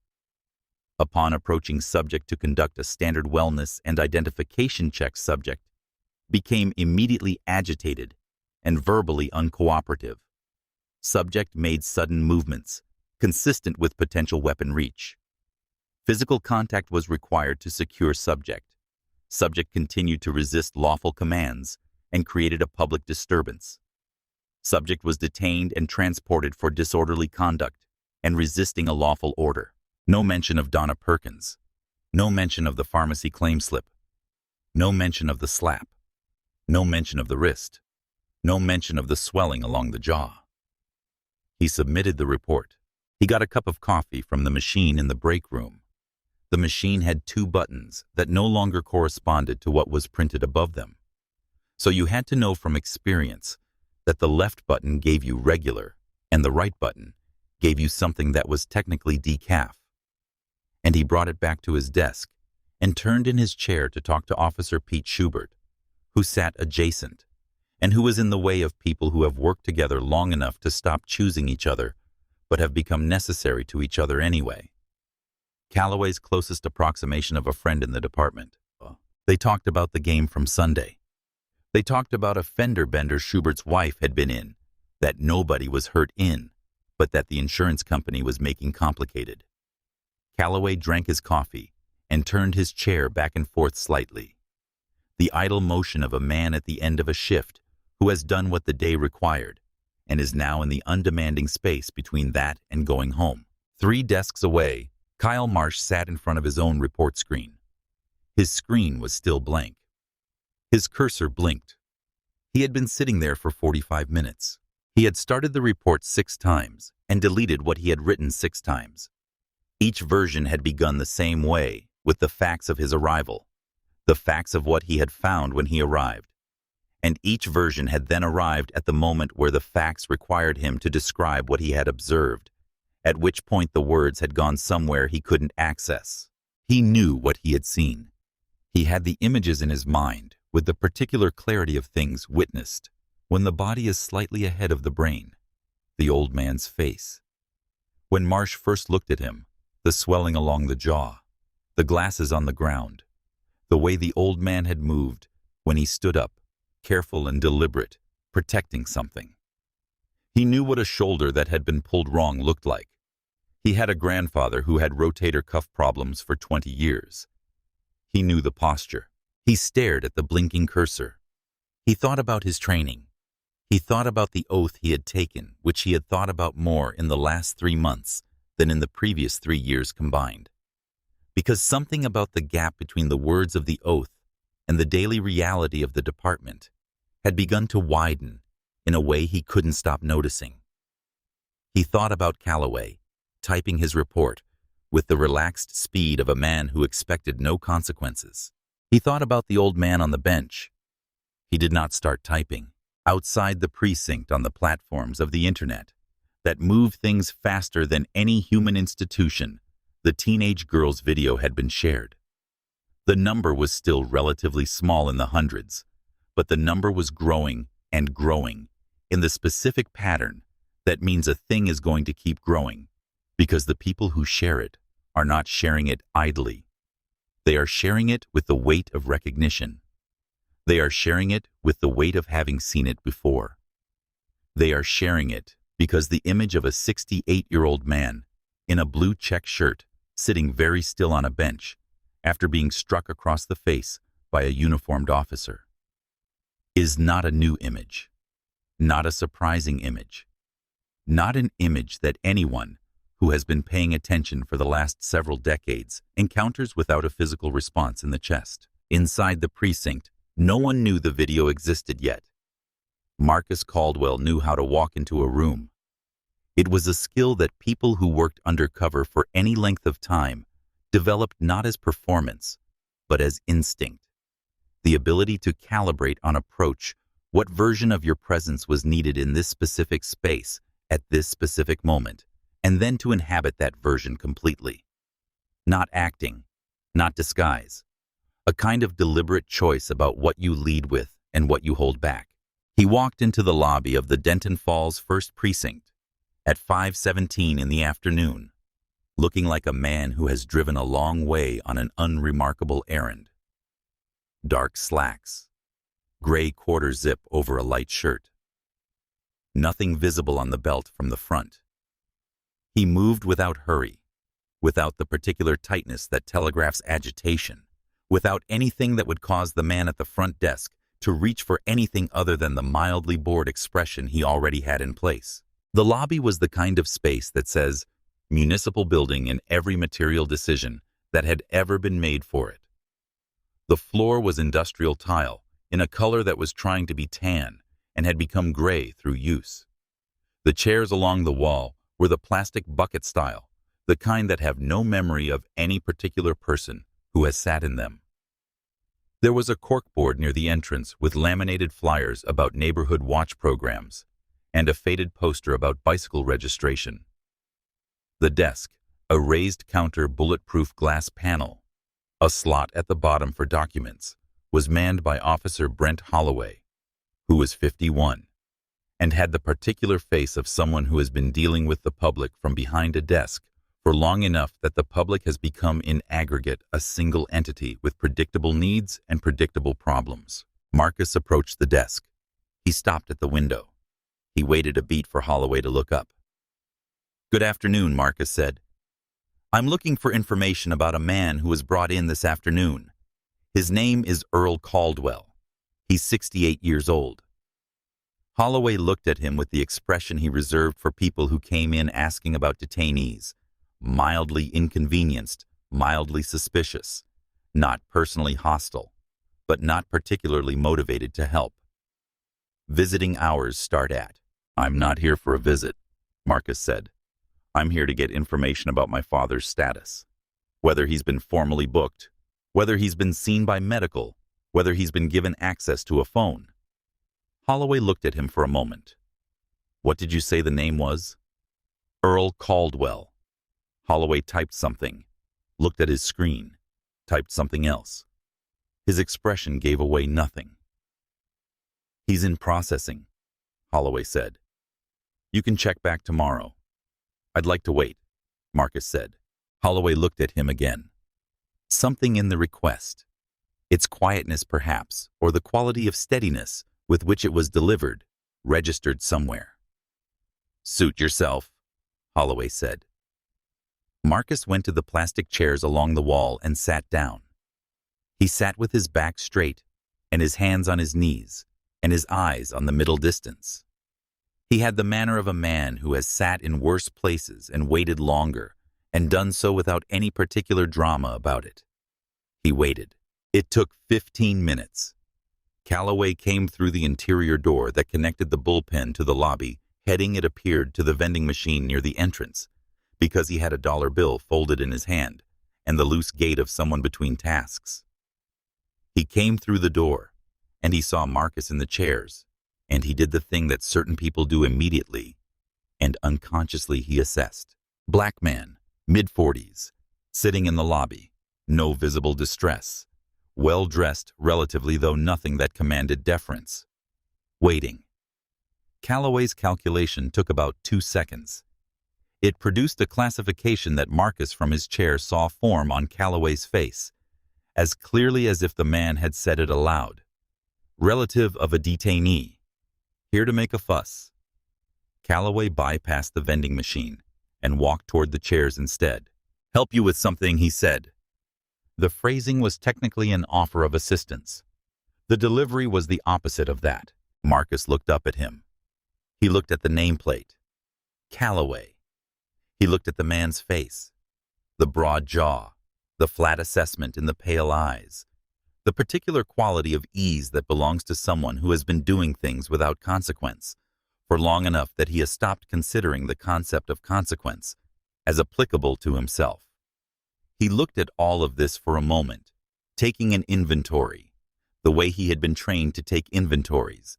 Upon approaching subject to conduct a standard wellness and identification check, subject became immediately agitated and verbally uncooperative. Subject made sudden movements, consistent with potential weapon reach. Physical contact was required to secure subject. Subject continued to resist lawful commands and created a public disturbance. Subject was detained and transported for disorderly conduct and resisting a lawful order. No mention of Donna Perkins. No mention of the pharmacy claim slip. No mention of the slap. No mention of the wrist. No mention of the swelling along the jaw. He submitted the report. He got a cup of coffee from the machine in the break room. The machine had 2 buttons that no longer corresponded to what was printed above them. So you had to know from experience that the left button gave you regular and the right button gave you something that was technically decaf. And he brought it back to his desk and turned in his chair to talk to Officer Pete Schubert, who sat adjacent and who was in the way of people who have worked together long enough to stop choosing each other but have become necessary to each other anyway. Calloway's closest approximation of a friend in the department. They talked about the game from Sunday. They talked about a fender bender Schubert's wife had been in, that nobody was hurt in, but that the insurance company was making complicated. Calloway drank his coffee and turned his chair back and forth slightly. The idle motion of a man at the end of a shift who has done what the day required and is now in the undemanding space between that and going home. 3 desks away, Kyle Marsh sat in front of his own report screen. His screen was still blank. His cursor blinked. He had been sitting there for 45 minutes. He had started the report 6 times and deleted what he had written 6 times. Each version had begun the same way, with the facts of his arrival, the facts of what he had found when he arrived. And each version had then arrived at the moment where the facts required him to describe what he had observed, at which point the words had gone somewhere he couldn't access. He knew what he had seen. He had the images in his mind, with the particular clarity of things witnessed, when the body is slightly ahead of the brain, the old man's face. When Marsh first looked at him, the swelling along the jaw, the glasses on the ground, the way the old man had moved when he stood up, careful and deliberate, protecting something. He knew what a shoulder that had been pulled wrong looked like. He had a grandfather who had rotator cuff problems for 20 years. He knew the posture. He stared at the blinking cursor. He thought about his training. He thought about the oath he had taken, which he had thought about more in the last 3 months than in the previous 3 years combined. Because something about the gap between the words of the oath and the daily reality of the department had begun to widen in a way he couldn't stop noticing. He thought about Calloway, typing his report with the relaxed speed of a man who expected no consequences. He thought about the old man on the bench. He did not start typing. Outside the precinct on the platforms of the internet that move things faster than any human institution, the teenage girl's video had been shared. The number was still relatively small in the hundreds, but the number was growing and growing in the specific pattern that means a thing is going to keep growing because the people who share it are not sharing it idly. They are sharing it with the weight of recognition. They are sharing it with the weight of having seen it before. They are sharing it because the image of a 68-year-old man in a blue check shirt sitting very still on a bench after being struck across the face by a uniformed officer is not a new image, not a surprising image, not an image that anyone who has been paying attention for the last several decades encounters without a physical response in the chest. Inside the precinct, no one knew the video existed yet. Marcus Caldwell knew how to walk into a room. It was a skill that people who worked undercover for any length of time developed not as performance, but as instinct. The ability to calibrate on approach what version of your presence was needed in this specific space at this specific moment, and then to inhabit that version completely. Not acting, not disguise. A kind of deliberate choice about what you lead with and what you hold back. He walked into the lobby of the Denton Falls 1st Precinct at 5:17 in the afternoon, looking like a man who has driven a long way on an unremarkable errand. Dark slacks, gray quarter zip over a light shirt. Nothing visible on the belt from the front. He moved without hurry, without the particular tightness that telegraphs agitation, without anything that would cause the man at the front desk to reach for anything other than the mildly bored expression he already had in place. The lobby was the kind of space that says, municipal building in every material decision that had ever been made for it. The floor was industrial tile in a color that was trying to be tan and had become gray through use. The chairs along the wall were the plastic bucket style, the kind that have no memory of any particular person who has sat in them. There was a corkboard near the entrance with laminated flyers about neighborhood watch programs and a faded poster about bicycle registration. The desk, a raised counter bulletproof glass panel, a slot at the bottom for documents, was manned by Officer Brent Holloway, who was 51, and had the particular face of someone who has been dealing with the public from behind a desk for long enough that the public has become in aggregate a single entity with predictable needs and predictable problems. Marcus approached the desk. He stopped at the window. He waited a beat for Holloway to look up. "Good afternoon," Marcus said. "I'm looking for information about a man who was brought in this afternoon. His name is Earl Caldwell. He's 68 years old." Holloway looked at him with the expression he reserved for people who came in asking about detainees, mildly inconvenienced, mildly suspicious, not personally hostile, but not particularly motivated to help. "Visiting hours start at." "I'm not here for a visit," Marcus said. "I'm here to get information about my father's status. Whether he's been formally booked, whether he's been seen by medical, whether he's been given access to a phone." Holloway looked at him for a moment. "What did you say the name was?" "Earl Caldwell." Holloway typed something, looked at his screen, typed something else. His expression gave away nothing. "He's in processing," Holloway said. "You can check back tomorrow." "I'd like to wait," Marcus said. Holloway looked at him again. Something in the request, its quietness perhaps, or the quality of steadiness with which it was delivered, registered somewhere. "Suit yourself," Holloway said. Marcus went to the plastic chairs along the wall and sat down. He sat with his back straight and his hands on his knees and his eyes on the middle distance. He had the manner of a man who has sat in worse places and waited longer and done so without any particular drama about it. He waited. It took 15 minutes. Calloway came through the interior door that connected the bullpen to the lobby, heading, it appeared, to the vending machine near the entrance, because he had a dollar bill folded in his hand and the loose gait of someone between tasks. He came through the door, and he saw Marcus in the chairs, and he did the thing that certain people do immediately, and unconsciously he assessed. Black man, mid-40s, sitting in the lobby, no visible distress, well-dressed relatively, though nothing that commanded deference. Waiting. Calloway's calculation took about 2 seconds. It produced a classification that Marcus from his chair saw form on Calloway's face, as clearly as if the man had said it aloud. Relative of a detainee. Here to make a fuss. Calloway bypassed the vending machine and walked toward the chairs instead. "Help you with something," he said. The phrasing was technically an offer of assistance. The delivery was the opposite of that. Marcus looked up at him. He looked at the nameplate. Calloway. He looked at the man's face. The broad jaw, the flat assessment in the pale eyes, the particular quality of ease that belongs to someone who has been doing things without consequence for long enough that he has stopped considering the concept of consequence as applicable to himself. He looked at all of this for a moment, taking an inventory, the way he had been trained to take inventories,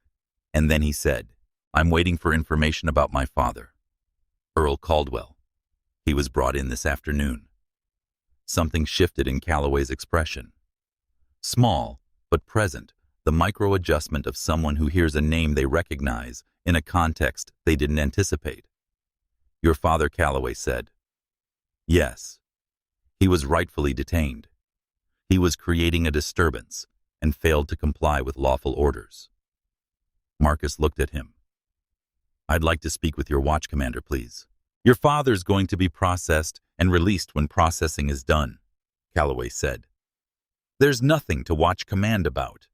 and then he said, "I'm waiting for information about my father, Earl Caldwell. He was brought in this afternoon." Something shifted in Calloway's expression. Small, but present, the micro-adjustment of someone who hears a name they recognize in a context they didn't anticipate. "Your father," Calloway said. "Yes. He was rightfully detained. He was creating a disturbance and failed to comply with lawful orders." Marcus looked at him. "I'd like to speak with your watch commander, please." "Your father's going to be processed and released when processing is done," Calloway said. "There's nothing to watch command about.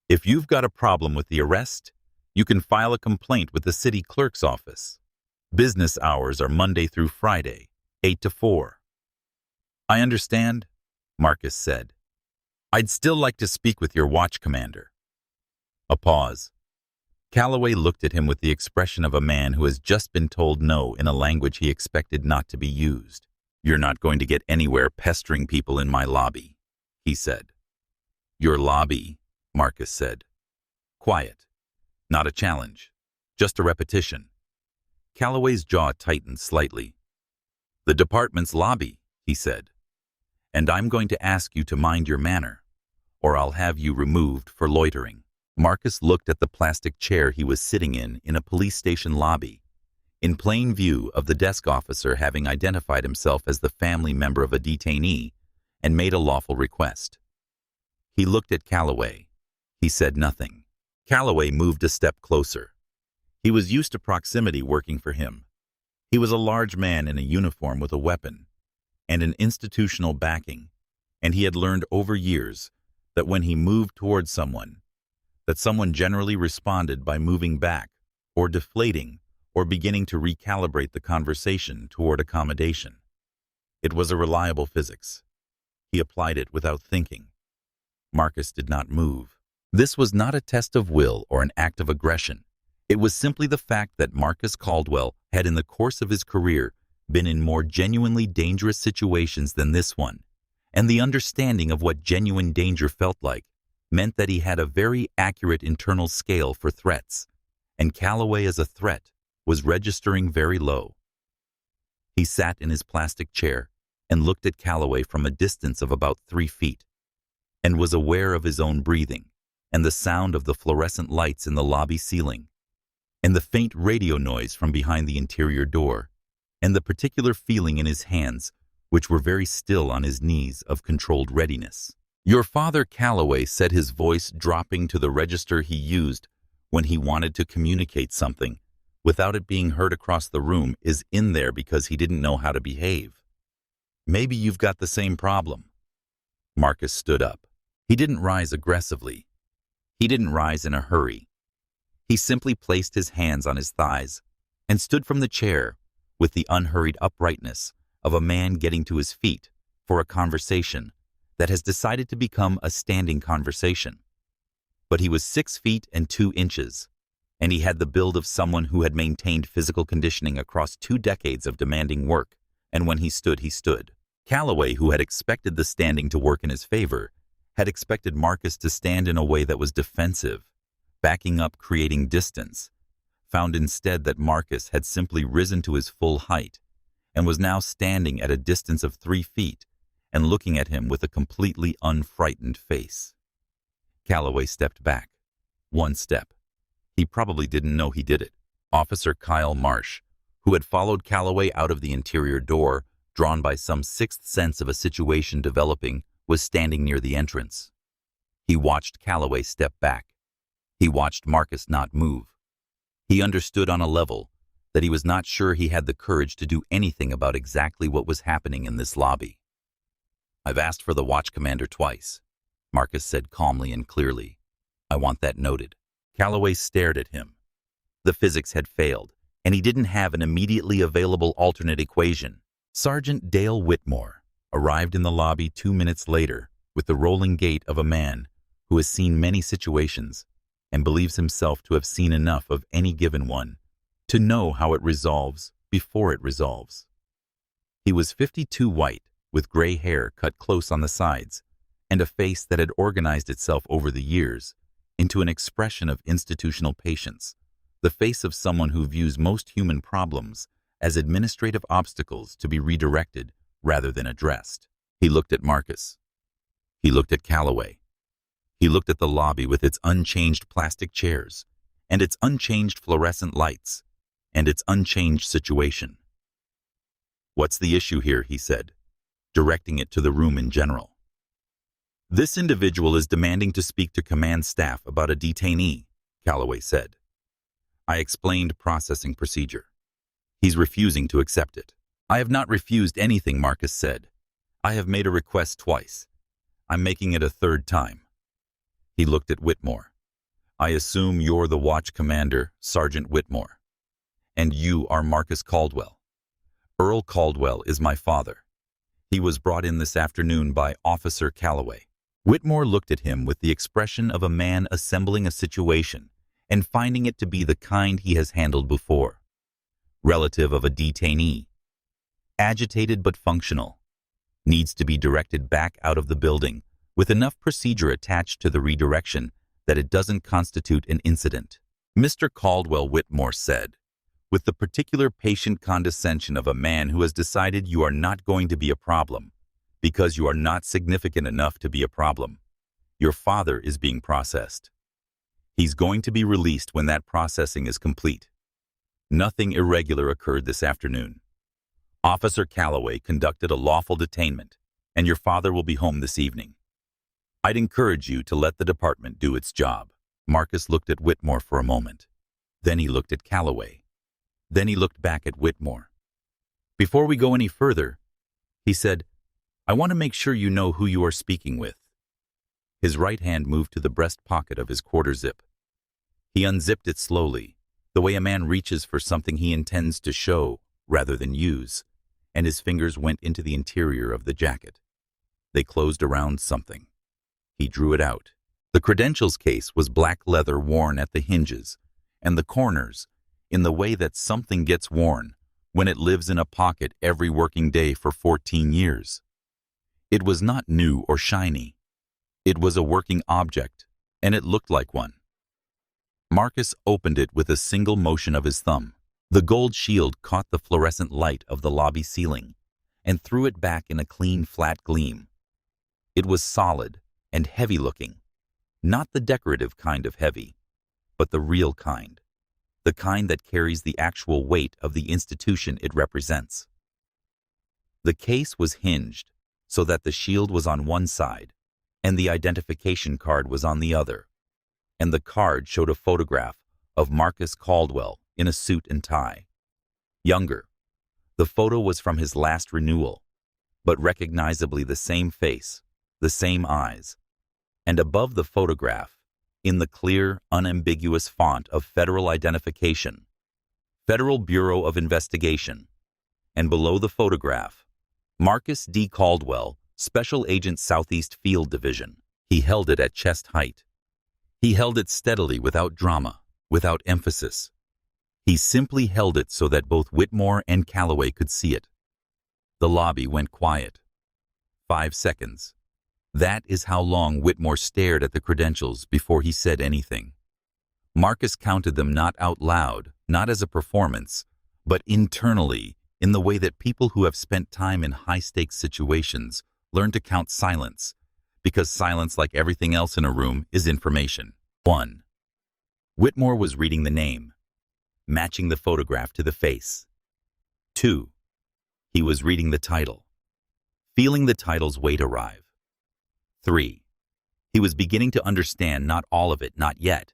If you've got a problem with the arrest, you can file a complaint with the city clerk's office. Business hours are Monday through Friday, 8 to 4. "I understand," Marcus said. "I'd still like to speak with your watch commander." A pause. Calloway looked at him with the expression of a man who has just been told no in a language he expected not to be used. "You're not going to get anywhere pestering people in my lobby," he said. "Your lobby," Marcus said. Quiet. Not a challenge. Just a repetition. Calloway's jaw tightened slightly. "The department's lobby," he said. "And I'm going to ask you to mind your manner, or I'll have you removed for loitering." Marcus looked at the plastic chair he was sitting in a police station lobby, in plain view of the desk officer having identified himself as the family member of a detainee, and made a lawful request. He looked at Calloway. He said nothing. Calloway moved a step closer. He was used to proximity working for him. He was a large man in a uniform with a weapon and an institutional backing, and he had learned over years that when he moved towards someone, that someone generally responded by moving back or deflating or beginning to recalibrate the conversation toward accommodation. It was a reliable physics. He applied it without thinking. Marcus did not move. This was not a test of will or an act of aggression. It was simply the fact that Marcus Caldwell had in the course of his career been in more genuinely dangerous situations than this one, and the understanding of what genuine danger felt like meant that he had a very accurate internal scale for threats, and Calloway as a threat was registering very low. He sat in his plastic chair and looked at Calloway from a distance of about 3 feet, and was aware of his own breathing, and the sound of the fluorescent lights in the lobby ceiling, and the faint radio noise from behind the interior door, and the particular feeling in his hands, which were very still on his knees, of controlled readiness. Your father, Calloway said, his voice dropping to the register he used when he wanted to communicate something without it being heard across the room, is in there because he didn't know how to behave. Maybe you've got the same problem. Marcus stood up. He didn't rise aggressively. He didn't rise in a hurry. He simply placed his hands on his thighs and stood from the chair with the unhurried uprightness of a man getting to his feet for a conversation that has decided to become a standing conversation. But he was 6 feet and 2 inches, and he had the build of someone who had maintained physical conditioning across 2 decades of demanding work, and when he stood, he stood. Calloway, who had expected the standing to work in his favor, had expected Marcus to stand in a way that was defensive, backing up, creating distance, found instead that Marcus had simply risen to his full height and was now standing at a distance of 3 feet and looking at him with a completely unfrightened face. Calloway stepped back. 1 step. He probably didn't know he did it. Officer Kyle Marsh, who had followed Calloway out of the interior door, drawn by some sixth sense of a situation developing, was standing near the entrance. He watched Calloway step back. He watched Marcus not move. He understood on a level that he was not sure he had the courage to do anything about exactly what was happening in this lobby. "I've asked for the watch commander twice," Marcus said calmly and clearly. "I want that noted." Calloway stared at him. The physics had failed, and he didn't have an immediately available alternate equation. Sergeant Dale Whitmore arrived in the lobby 2 minutes later with the rolling gait of a man who has seen many situations and believes himself to have seen enough of any given one to know how it resolves before it resolves. He was 52, white, with gray hair cut close on the sides, and a face that had organized itself over the years into an expression of institutional patience, the face of someone who views most human problems as administrative obstacles to be redirected rather than addressed. He looked at Marcus. He looked at Calloway. He looked at the lobby with its unchanged plastic chairs and its unchanged fluorescent lights and its unchanged situation. "What's the issue here?" he said, directing it to the room in general. "This individual is demanding to speak to command staff about a detainee," Calloway said. "I explained processing procedure. He's refusing to accept it." "I have not refused anything," Marcus said. "I have made a request twice. I'm making it a 3rd time." He looked at Whitmore. "I assume you're the watch commander, Sergeant Whitmore. And you are Marcus Caldwell." "Earl Caldwell is my father. He was brought in this afternoon by Officer Calloway." Whitmore looked at him with the expression of a man assembling a situation and finding it to be the kind he has handled before. Relative of a detainee. Agitated but functional. Needs to be directed back out of the building with enough procedure attached to the redirection that it doesn't constitute an incident. Mr. Caldwell, Whitmore said, with the particular patient condescension of a man who has decided you are not going to be a problem because you are not significant enough to be a problem. Your father is being processed. He's going to be released when that processing is complete. Nothing irregular occurred this afternoon. Officer Calloway conducted a lawful detainment, and your father will be home this evening. I'd encourage you to let the department do its job." Marcus looked at Whitmore for a moment. Then he looked at Calloway. Then he looked back at Whitmore. "Before we go any further," he said, "I want to make sure you know who you are speaking with." His right hand moved to the breast pocket of his quarter zip. He unzipped it slowly, the way a man reaches for something he intends to show rather than use, and his fingers went into the interior of the jacket. They closed around something. He drew it out. The credentials case was black leather worn at the hinges, and the corners in the way that something gets worn when it lives in a pocket every working day for 14 years. It was not new or shiny. It was a working object, and it looked like one. Marcus opened it with a single motion of his thumb. The gold shield caught the fluorescent light of the lobby ceiling and threw it back in a clean, flat gleam. It was solid and heavy-looking, not the decorative kind of heavy, but the real kind, the kind that carries the actual weight of the institution it represents. The case was hinged so that the shield was on one side and the identification card was on the other, and the card showed a photograph of Marcus Caldwell in a suit and tie. Younger. The photo was from his last renewal, but recognizably the same face, the same eyes, and above the photograph, in the clear, unambiguous font of federal identification, Federal Bureau of Investigation, and below the photograph, Marcus D. Caldwell, Special Agent Southeast Field Division. He held it at chest height. He held it steadily, without drama, without emphasis. He simply held it so that both Whitmore and Calloway could see it. The lobby went quiet. 5 seconds. That is how long Whitmore stared at the credentials before he said anything. Marcus counted them not out loud, not as a performance, but internally, in the way that people who have spent time in high-stakes situations learn to count silence, because silence, like everything else in a room, is information. 1. Whitmore was reading the name, matching the photograph to the face. 2. He was reading the title, feeling the title's weight arrive. 3. He was beginning to understand not all of it, not yet,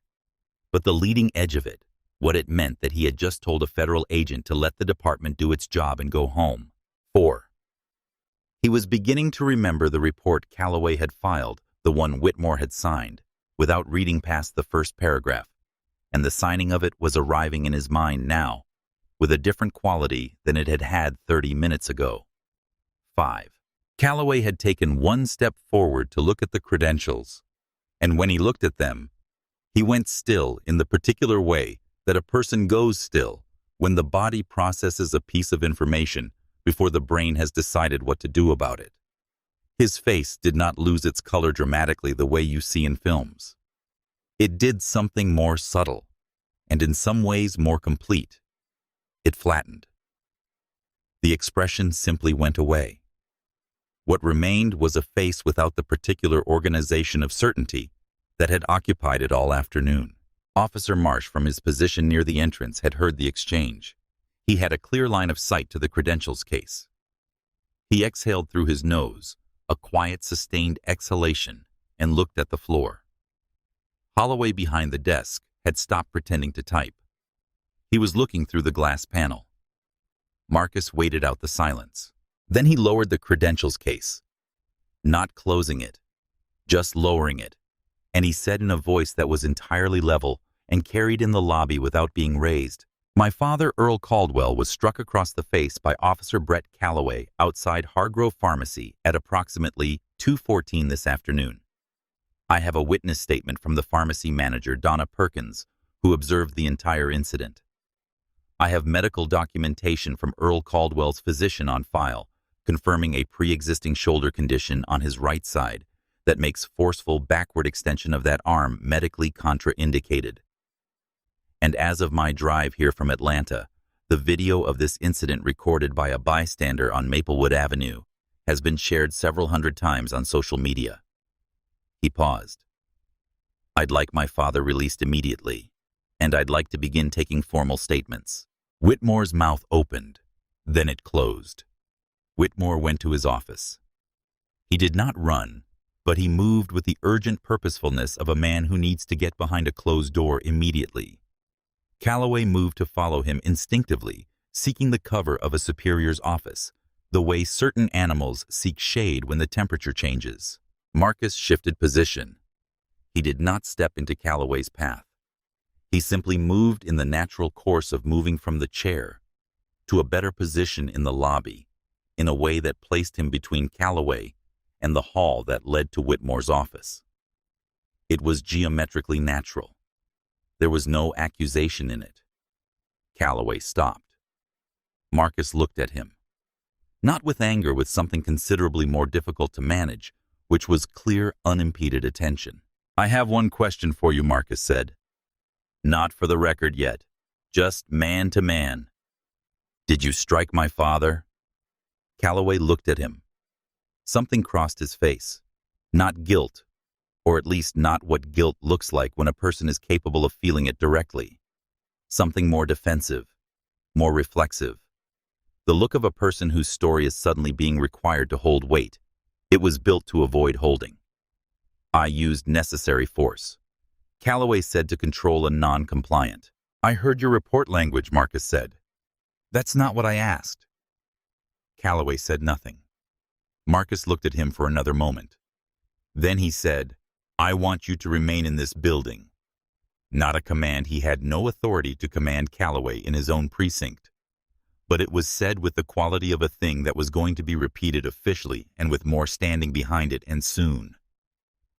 but the leading edge of it, what it meant that he had just told a federal agent to let the department do its job and go home. 4. He was beginning to remember the report Calloway had filed, the one Whitmore had signed, without reading past the first paragraph, and the signing of it was arriving in his mind now, with a different quality than it had had 30 minutes ago. 5. Calloway had taken one step forward to look at the credentials, and when he looked at them, he went still in the particular way that a person goes still when the body processes a piece of information before the brain has decided what to do about it. His face did not lose its color dramatically the way you see in films. It did something more subtle, and in some ways more complete. It flattened. The expression simply went away. What remained was a face without the particular organization of certainty that had occupied it all afternoon. Officer Marsh, from his position near the entrance, had heard the exchange. He had a clear line of sight to the credentials case. He exhaled through his nose, a quiet, sustained exhalation, and looked at the floor. Holloway behind the desk had stopped pretending to type. He was looking through the glass panel. Marcus waited out the silence. Then he lowered the credentials case, not closing it, just lowering it, and he said in a voice that was entirely level and carried in the lobby without being raised, "My father, Earl Caldwell, was struck across the face by Officer Brett Calloway outside Hargrove Pharmacy at approximately 2:14 this afternoon. I have a witness statement from the pharmacy manager, Donna Perkins, who observed the entire incident. I have medical documentation from Earl Caldwell's physician on file, confirming a pre-existing shoulder condition on his right side that makes forceful backward extension of that arm medically contraindicated. And as of my drive here from Atlanta, the video of this incident recorded by a bystander on Maplewood Avenue has been shared several hundred times on social media." He paused. "I'd like my father released immediately, and I'd like to begin taking formal statements." Whitmore's mouth opened, then it closed. Whitmore went to his office. He did not run, but he moved with the urgent purposefulness of a man who needs to get behind a closed door immediately. Calloway moved to follow him instinctively, seeking the cover of a superior's office, the way certain animals seek shade when the temperature changes. Marcus shifted position. He did not step into Calloway's path. He simply moved in the natural course of moving from the chair to a better position in the lobby, in a way that placed him between Calloway and the hall that led to Whitmore's office. It was geometrically natural. There was no accusation in it. Calloway stopped. Marcus looked at him. Not with anger, with something considerably more difficult to manage, which was clear, unimpeded attention. "I have one question for you," Marcus said. "Not for the record yet. Just man to man. Did you strike my father?" Calloway looked at him. Something crossed his face. Not guilt, or at least not what guilt looks like when a person is capable of feeling it directly. Something more defensive, more reflexive. The look of a person whose story is suddenly being required to hold weight. It was built to avoid holding. "I used necessary force," Calloway said to control a non-compliant. "I heard your report language," Marcus said. "That's not what I asked." Calloway said nothing. Marcus looked at him for another moment. Then he said, "I want you to remain in this building." Not a command. He had no authority to command Calloway in his own precinct. But it was said with the quality of a thing that was going to be repeated officially and with more standing behind it, and soon.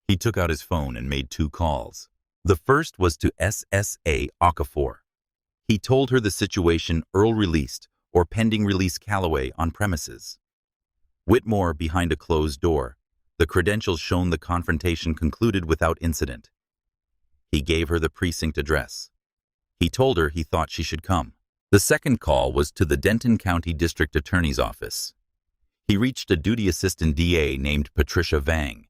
He took out his phone and made 2 calls. The first was to SSA Okafor. He told her the situation: Earl released, or pending release Calloway on premises. Whitmore behind a closed door. The credentials shown the confrontation concluded without incident. He gave her the precinct address. He told her he thought she should come. The second call was to the Denton County District Attorney's Office. He reached a duty assistant DA named Patricia Vang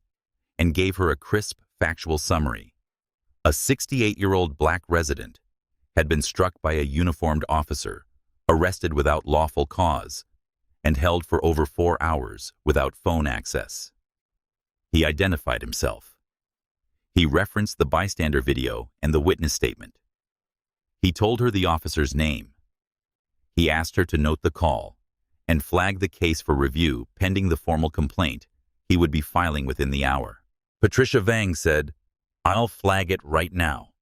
and gave her a crisp, factual summary. A 68-year-old black resident had been struck by a uniformed officer, arrested without lawful cause, and held for over 4 hours without phone access. He identified himself. He referenced the bystander video and the witness statement. He told her the officer's name. He asked her to note the call and flag the case for review pending the formal complaint he would be filing within the hour. Patricia Vang said, "I'll flag it right now.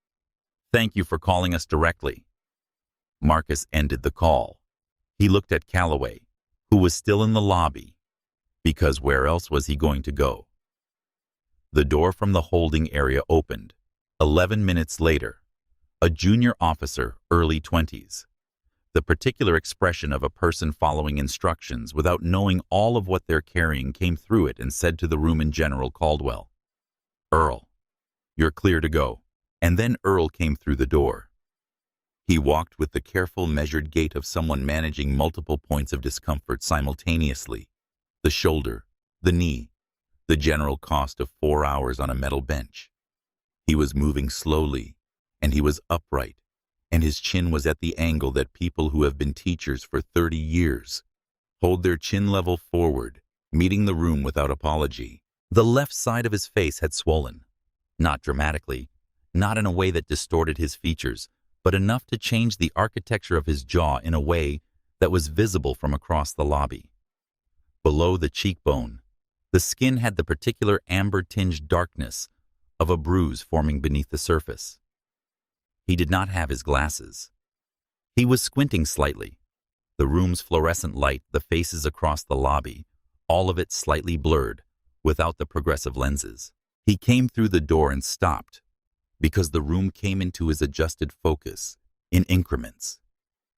Thank you for calling us directly." Marcus ended the call. He looked at Calloway, who was still in the lobby, because where else was he going to go? The door from the holding area opened. 11 minutes later, a junior officer, early 20s. The particular expression of a person following instructions without knowing all of what they're carrying came through it and said to the room in General Caldwell, "Earl, you're clear to go." And then Earl came through the door. He walked with the careful, measured gait of someone managing multiple points of discomfort simultaneously: the shoulder, the knee, the general cost of 4 hours on a metal bench. He was moving slowly, and he was upright, and his chin was at the angle that people who have been teachers for 30 years hold their chin level forward, meeting the room without apology. The left side of his face had swollen, not dramatically, not in a way that distorted his features, but enough to change the architecture of his jaw in a way that was visible from across the lobby. Below the cheekbone, the skin had the particular amber-tinged darkness of a bruise forming beneath the surface. He did not have his glasses. He was squinting slightly. The room's fluorescent light, the faces across the lobby, all of it slightly blurred, without the progressive lenses. He came through the door and stopped, because the room came into his adjusted focus in increments.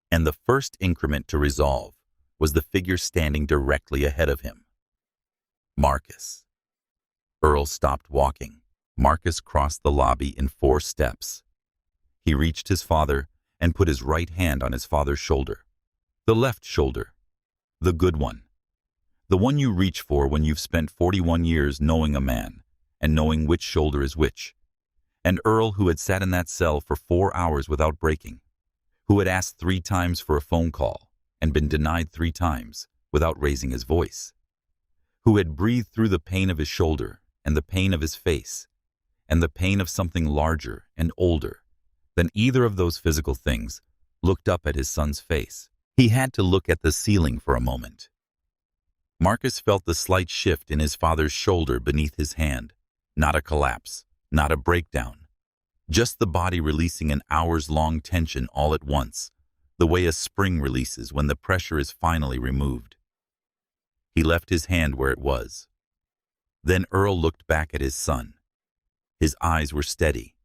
And the first increment to resolve was the figure standing directly ahead of him. Marcus. Earl stopped walking. Marcus crossed the lobby in 4 steps. He reached his father and put his right hand on his father's shoulder. The left shoulder. The good one. The one you reach for when you've spent 41 years knowing a man and knowing which shoulder is which. And Earl, who had sat in that cell for 4 hours without breaking, who had asked 3 times for a phone call and been denied 3 times without raising his voice, who had breathed through the pain of his shoulder and the pain of his face and the pain of something larger and older than either of those physical things, looked up at his son's face. He had to look at the ceiling for a moment. Marcus felt the slight shift in his father's shoulder beneath his hand, not a collapse, not a breakdown, just the body releasing an hours-long tension all at once, the way a spring releases when the pressure is finally removed. He left his hand where it was. Then Earl looked back at his son. His eyes were steady,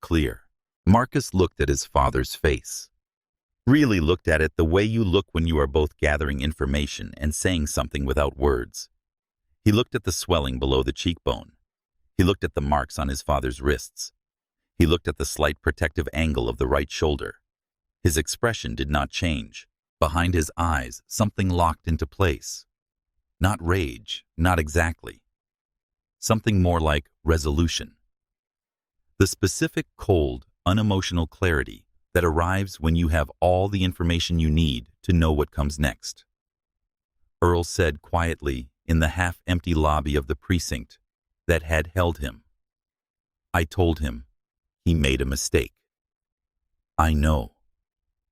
clear. Marcus looked at his father's face. Really looked at it the way you look when you are both gathering information and saying something without words. He looked at the swelling below the cheekbone. He looked at the marks on his father's wrists. He looked at the slight protective angle of the right shoulder. His expression did not change. Behind his eyes, something locked into place. Not rage, not exactly. Something more like resolution. The specific, cold, unemotional clarity that arrives when you have all the information you need to know what comes next. Earl said quietly in the half-empty lobby of the precinct that had held him. I told him he made a mistake. I know,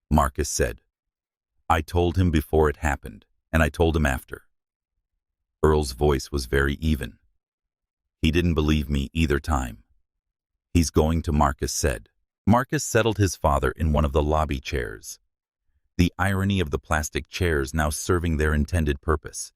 Marcus said. I told him before it happened, and I told him after. Earl's voice was very even. He didn't believe me either time. He's going to, Marcus said. Marcus settled his father in one of the lobby chairs. The irony of the plastic chairs now serving their intended purpose.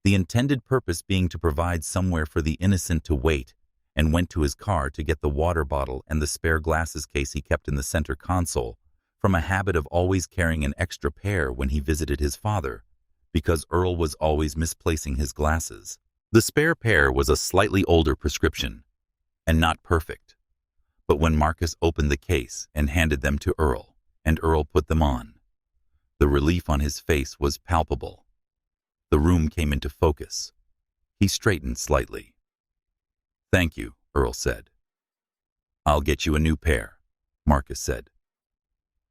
The intended purpose being to provide somewhere for the innocent to wait, and went to his car to get the water bottle and the spare glasses case he kept in the center console, from a habit of always carrying an extra pair when he visited his father, because Earl was always misplacing his glasses. The spare pair was a slightly older prescription, and not perfect. But when Marcus opened the case and handed them to Earl, and Earl put them on, the relief on his face was palpable. The room came into focus. He straightened slightly. Thank you, Earl said. I'll get you a new pair, Marcus said.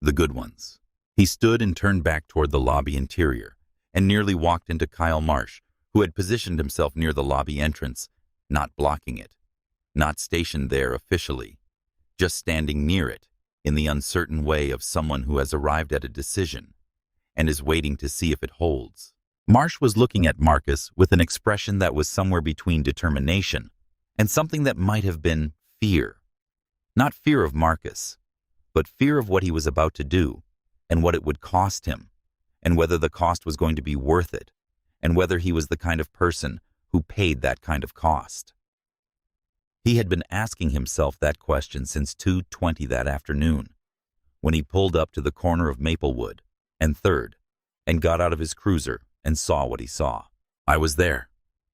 The good ones. He stood and turned back toward the lobby interior, and nearly walked into Kyle Marsh, who had positioned himself near the lobby entrance, not blocking it, not stationed there officially, just standing near it, in the uncertain way of someone who has arrived at a decision and is waiting to see if it holds. Marsh was looking at Marcus with an expression that was somewhere between determination and something that might have been fear. Not fear of Marcus, but fear of what he was about to do and what it would cost him, and whether the cost was going to be worth it, and whether he was the kind of person who paid that kind of cost. He had been asking himself that question since 2:20 that afternoon, when he pulled up to the corner of Maplewood and 3rd and got out of his cruiser and saw what he saw. I was there,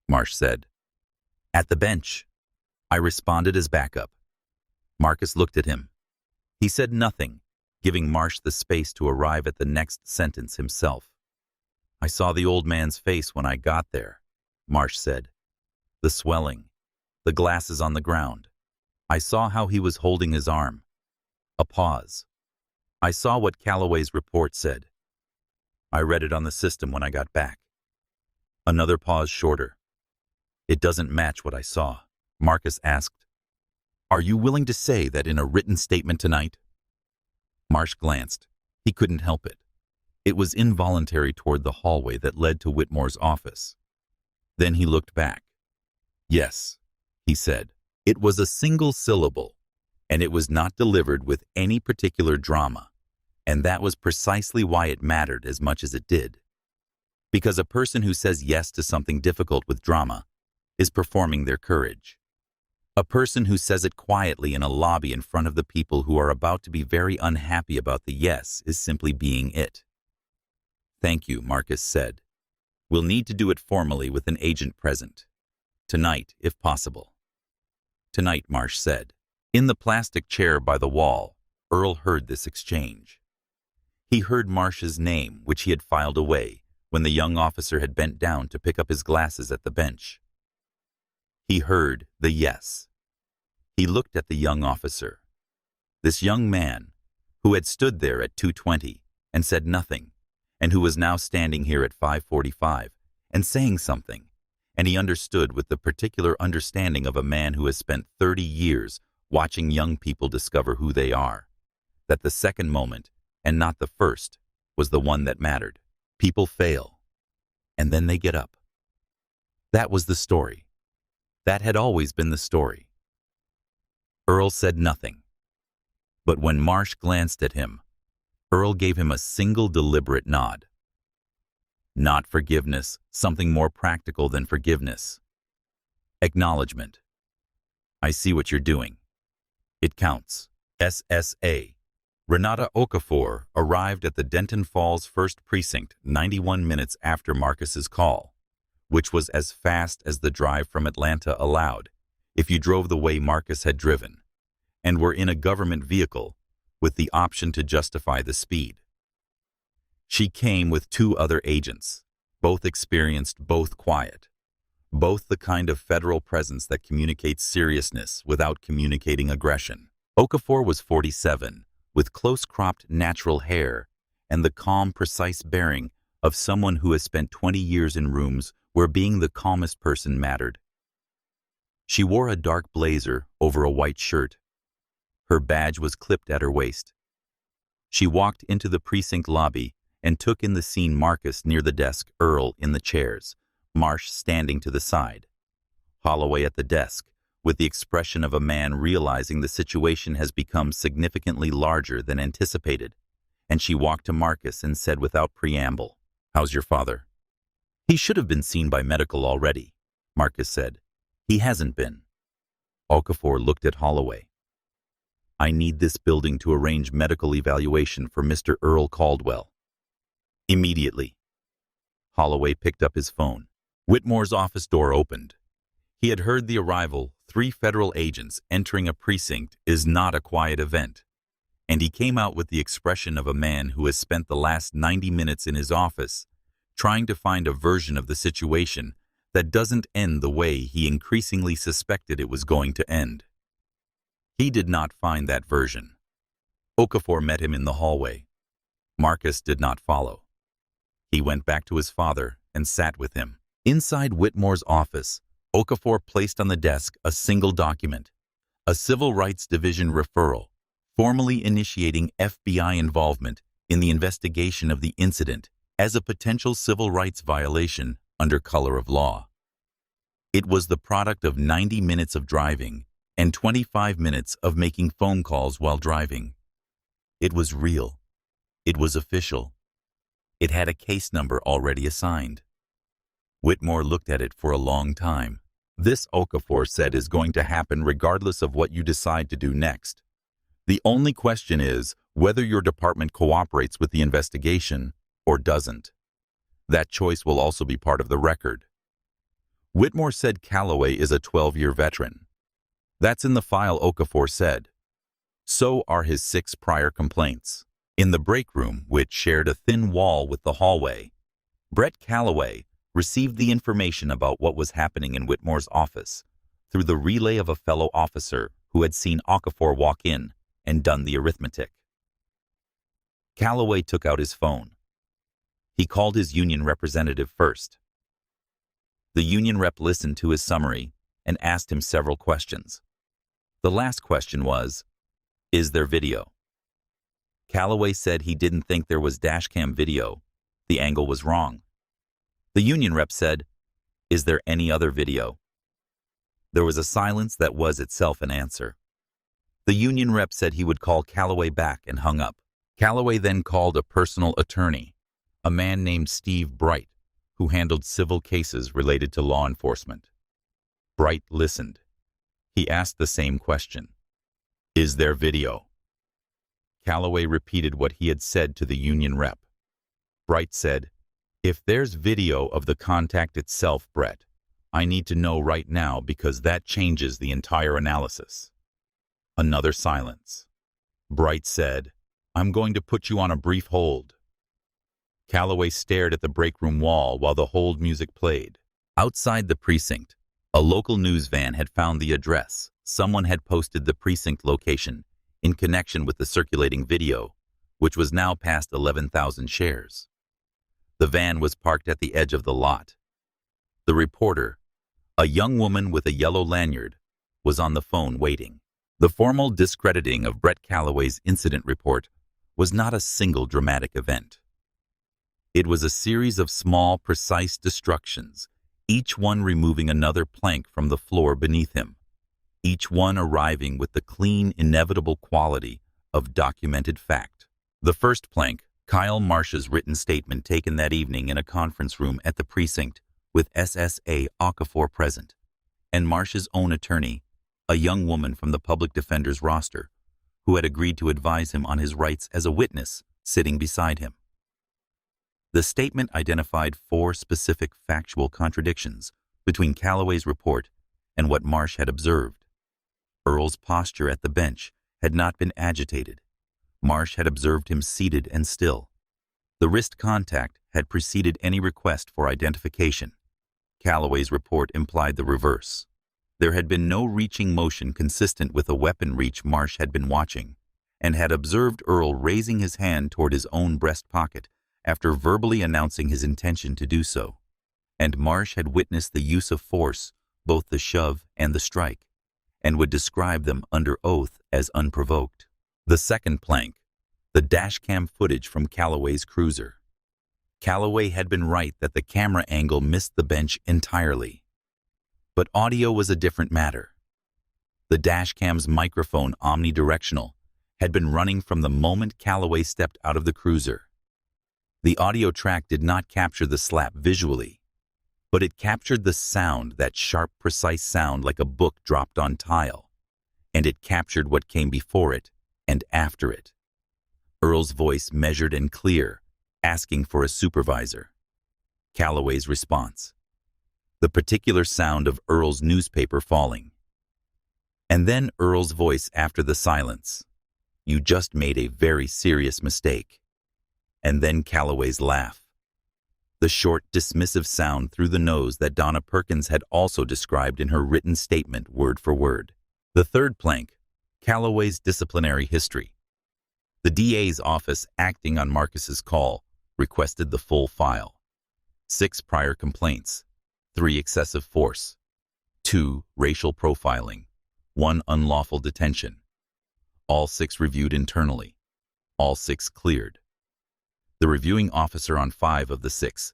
Marsh said. At the bench, I responded as backup. Marcus looked at him. He said nothing, giving Marsh the space to arrive at the next sentence himself. I saw the old man's face when I got there, Marsh said. The swelling, the glasses on the ground. I saw how he was holding his arm. A pause. I saw what Calloway's report said. I read it on the system when I got back. Another pause shorter. It doesn't match what I saw, Marcus asked. Are you willing to say that in a written statement tonight? Marsh glanced. He couldn't help it. It was involuntary toward the hallway that led to Whitmore's office. Then he looked back. Yes, he said. It was a single syllable, and it was not delivered with any particular drama, and that was precisely why it mattered as much as it did. Because a person who says yes to something difficult with drama is performing their courage. A person who says it quietly in a lobby in front of the people who are about to be very unhappy about the yes is simply being it. Thank you, Marcus said. We'll need to do it formally with an agent present. Tonight, if possible. Tonight, Marsh said. In the plastic chair by the wall, Earl heard this exchange. He heard Marsh's name, which he had filed away when the young officer had bent down to pick up his glasses at the bench. He heard the yes. He looked at the young officer. This young man, who had stood there at 2:20 and said nothing, and who was now standing here at 5:45 and saying something, and he understood with the particular understanding of a man who has spent 30 years watching young people discover who they are, that the second moment, and not the first, was the one that mattered. People fail, and then they get up. That was the story. That had always been the story. Earl said nothing. But when Marsh glanced at him, Earl gave him a single deliberate nod. Not forgiveness, something more practical than forgiveness. Acknowledgement. I see what you're doing. It counts. SSA. Renata Okafor arrived at the Denton Falls First Precinct 91 minutes after Marcus's call, which was as fast as the drive from Atlanta allowed if you drove the way Marcus had driven, and were in a government vehicle with the option to justify the speed. She came with 2 other agents, both experienced, both quiet, both the kind of federal presence that communicates seriousness without communicating aggression. Okafor was 47, with close-cropped natural hair and the calm, precise bearing of someone who has spent 20 years in rooms where being the calmest person mattered. She wore a dark blazer over a white shirt. Her badge was clipped at her waist. She walked into the precinct lobby and took in the scene: Marcus near the desk, Earl in the chairs, Marsh standing to the side, Calloway at the desk, with the expression of a man realizing the situation has become significantly larger than anticipated, and she walked to Marcus and said without preamble, "How's your father?" "He should have been seen by medical already," Marcus said. "He hasn't been." Okafor looked at Calloway. "I need this building to arrange medical evaluation for Mr. Earl Caldwell. Immediately." Calloway picked up his phone. Whitmore's office door opened. He had heard the arrival. 3 federal agents entering a precinct is not a quiet event, and he came out with the expression of a man who has spent the last 90 minutes in his office trying to find a version of the situation that doesn't end the way he increasingly suspected it was going to end. He did not find that version. Okafor met him in the hallway. Marcus did not follow. He went back to his father and sat with him. Inside Whitmore's office, Okafor placed on the desk a single document, a Civil Rights Division referral, formally initiating FBI involvement in the investigation of the incident as a potential civil rights violation under color of law. It was the product of 90 minutes of driving and 25 minutes of making phone calls while driving. It was real. It was official. It had a case number already assigned. Whitmore looked at it for a long time. "This," Okafor said, "is going to happen regardless of what you decide to do next. The only question is whether your department cooperates with the investigation or doesn't. That choice will also be part of the record." Whitmore said Calloway is a 12-year veteran. "That's in the file," Okafor said. "So are his 6 prior complaints." In the break room, which shared a thin wall with the hallway, Brett Calloway received the information about what was happening in Whitmore's office through the relay of a fellow officer who had seen Okafor walk in and done the arithmetic. Calloway took out his phone. He called his union representative first. The union rep listened to his summary and asked him several questions. The last question was, "Is there video?" Calloway said he didn't think there was dashcam video. The angle was wrong. The union rep said, "Is there any other video?" There was a silence that was itself an answer. The union rep said he would call Calloway back and hung up. Calloway then called a personal attorney, a man named Steve Bright, who handled civil cases related to law enforcement. Bright listened. He asked the same question. "Is there video?" Calloway repeated what he had said to the union rep. Bright said, "If there's video of the contact itself, Brett, I need to know right now because that changes the entire analysis." Another silence. Bright said, "I'm going to put you on a brief hold." Calloway stared at the break room wall while the hold music played. Outside the precinct, a local news van had found the address. Someone had posted the precinct location in connection with the circulating video, which was now past 11,000 shares. The van was parked at the edge of the lot. The reporter, a young woman with a yellow lanyard, was on the phone waiting. The formal discrediting of Brett Calloway's incident report was not a single dramatic event. It was a series of small, precise destructions, each one removing another plank from the floor beneath him, each one arriving with the clean, inevitable quality of documented fact. The first plank, Kyle Marsh's written statement taken that evening in a conference room at the precinct with SSA Okafor present, and Marsh's own attorney, a young woman from the public defender's roster, who had agreed to advise him on his rights as a witness, sitting beside him. The statement identified 4 specific factual contradictions between Calloway's report and what Marsh had observed. Earl's posture at the bench had not been agitated. Marsh had observed him seated and still. The wrist contact had preceded any request for identification. Calloway's report implied the reverse. There had been no reaching motion consistent with a weapon reach Marsh had been watching, and had observed Earl raising his hand toward his own breast pocket after verbally announcing his intention to do so. And Marsh had witnessed the use of force, both the shove and the strike, and would describe them under oath as unprovoked. The second plank, the dashcam footage from Calloway's cruiser. Calloway had been right that the camera angle missed the bench entirely. But audio was a different matter. The dashcam's microphone, omnidirectional, had been running from the moment Calloway stepped out of the cruiser. The audio track did not capture the slap visually, but it captured the sound, that sharp, precise sound like a book dropped on tile, and it captured what came before it and after it. Earl's voice measured and clear, asking for a supervisor. Calloway's response. The particular sound of Earl's newspaper falling. And then Earl's voice after the silence. You just made a very serious mistake. And then Calloway's laugh. The short, dismissive sound through the nose that Donna Perkins had also described in her written statement word for word. The third plank, Calloway's disciplinary history. The DA's office, acting on Marcus's call, requested the full file. 6 prior complaints, 3 excessive force, 2 racial profiling, 1 unlawful detention. All 6 reviewed internally. All 6 cleared. The reviewing officer on 5 of the 6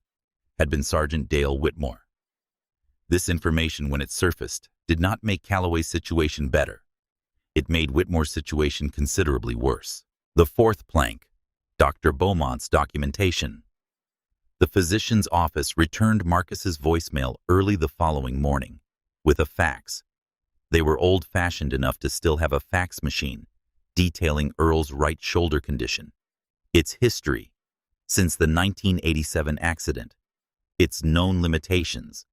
had been Sergeant Dale Whitmore. This information, when it surfaced, did not make Calloway's situation better. It made Whitmore's situation considerably worse. The fourth plank, Dr. Beaumont's documentation. The physician's office returned Marcus's voicemail early the following morning with a fax. They were old-fashioned enough to still have a fax machine detailing Earl's right shoulder condition, its history since the 1987 accident, its known limitations,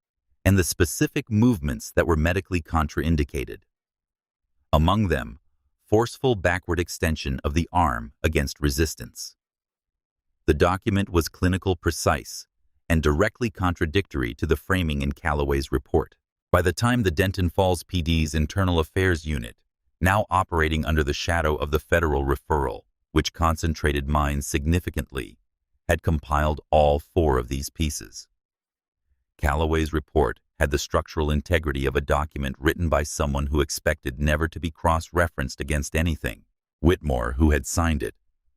and the specific movements that were medically contraindicated. Among them, forceful backward extension of the arm against resistance. The document was clinical precise and directly contradictory to the framing in Calloway's report. By the time the Denton Falls PD's Internal Affairs Unit, now operating under the shadow of the federal referral, which concentrated minds significantly, had compiled all 4 of these pieces. Calloway's report had the structural integrity of a document written by someone who expected never to be cross-referenced against anything. Whitmore, who had signed it,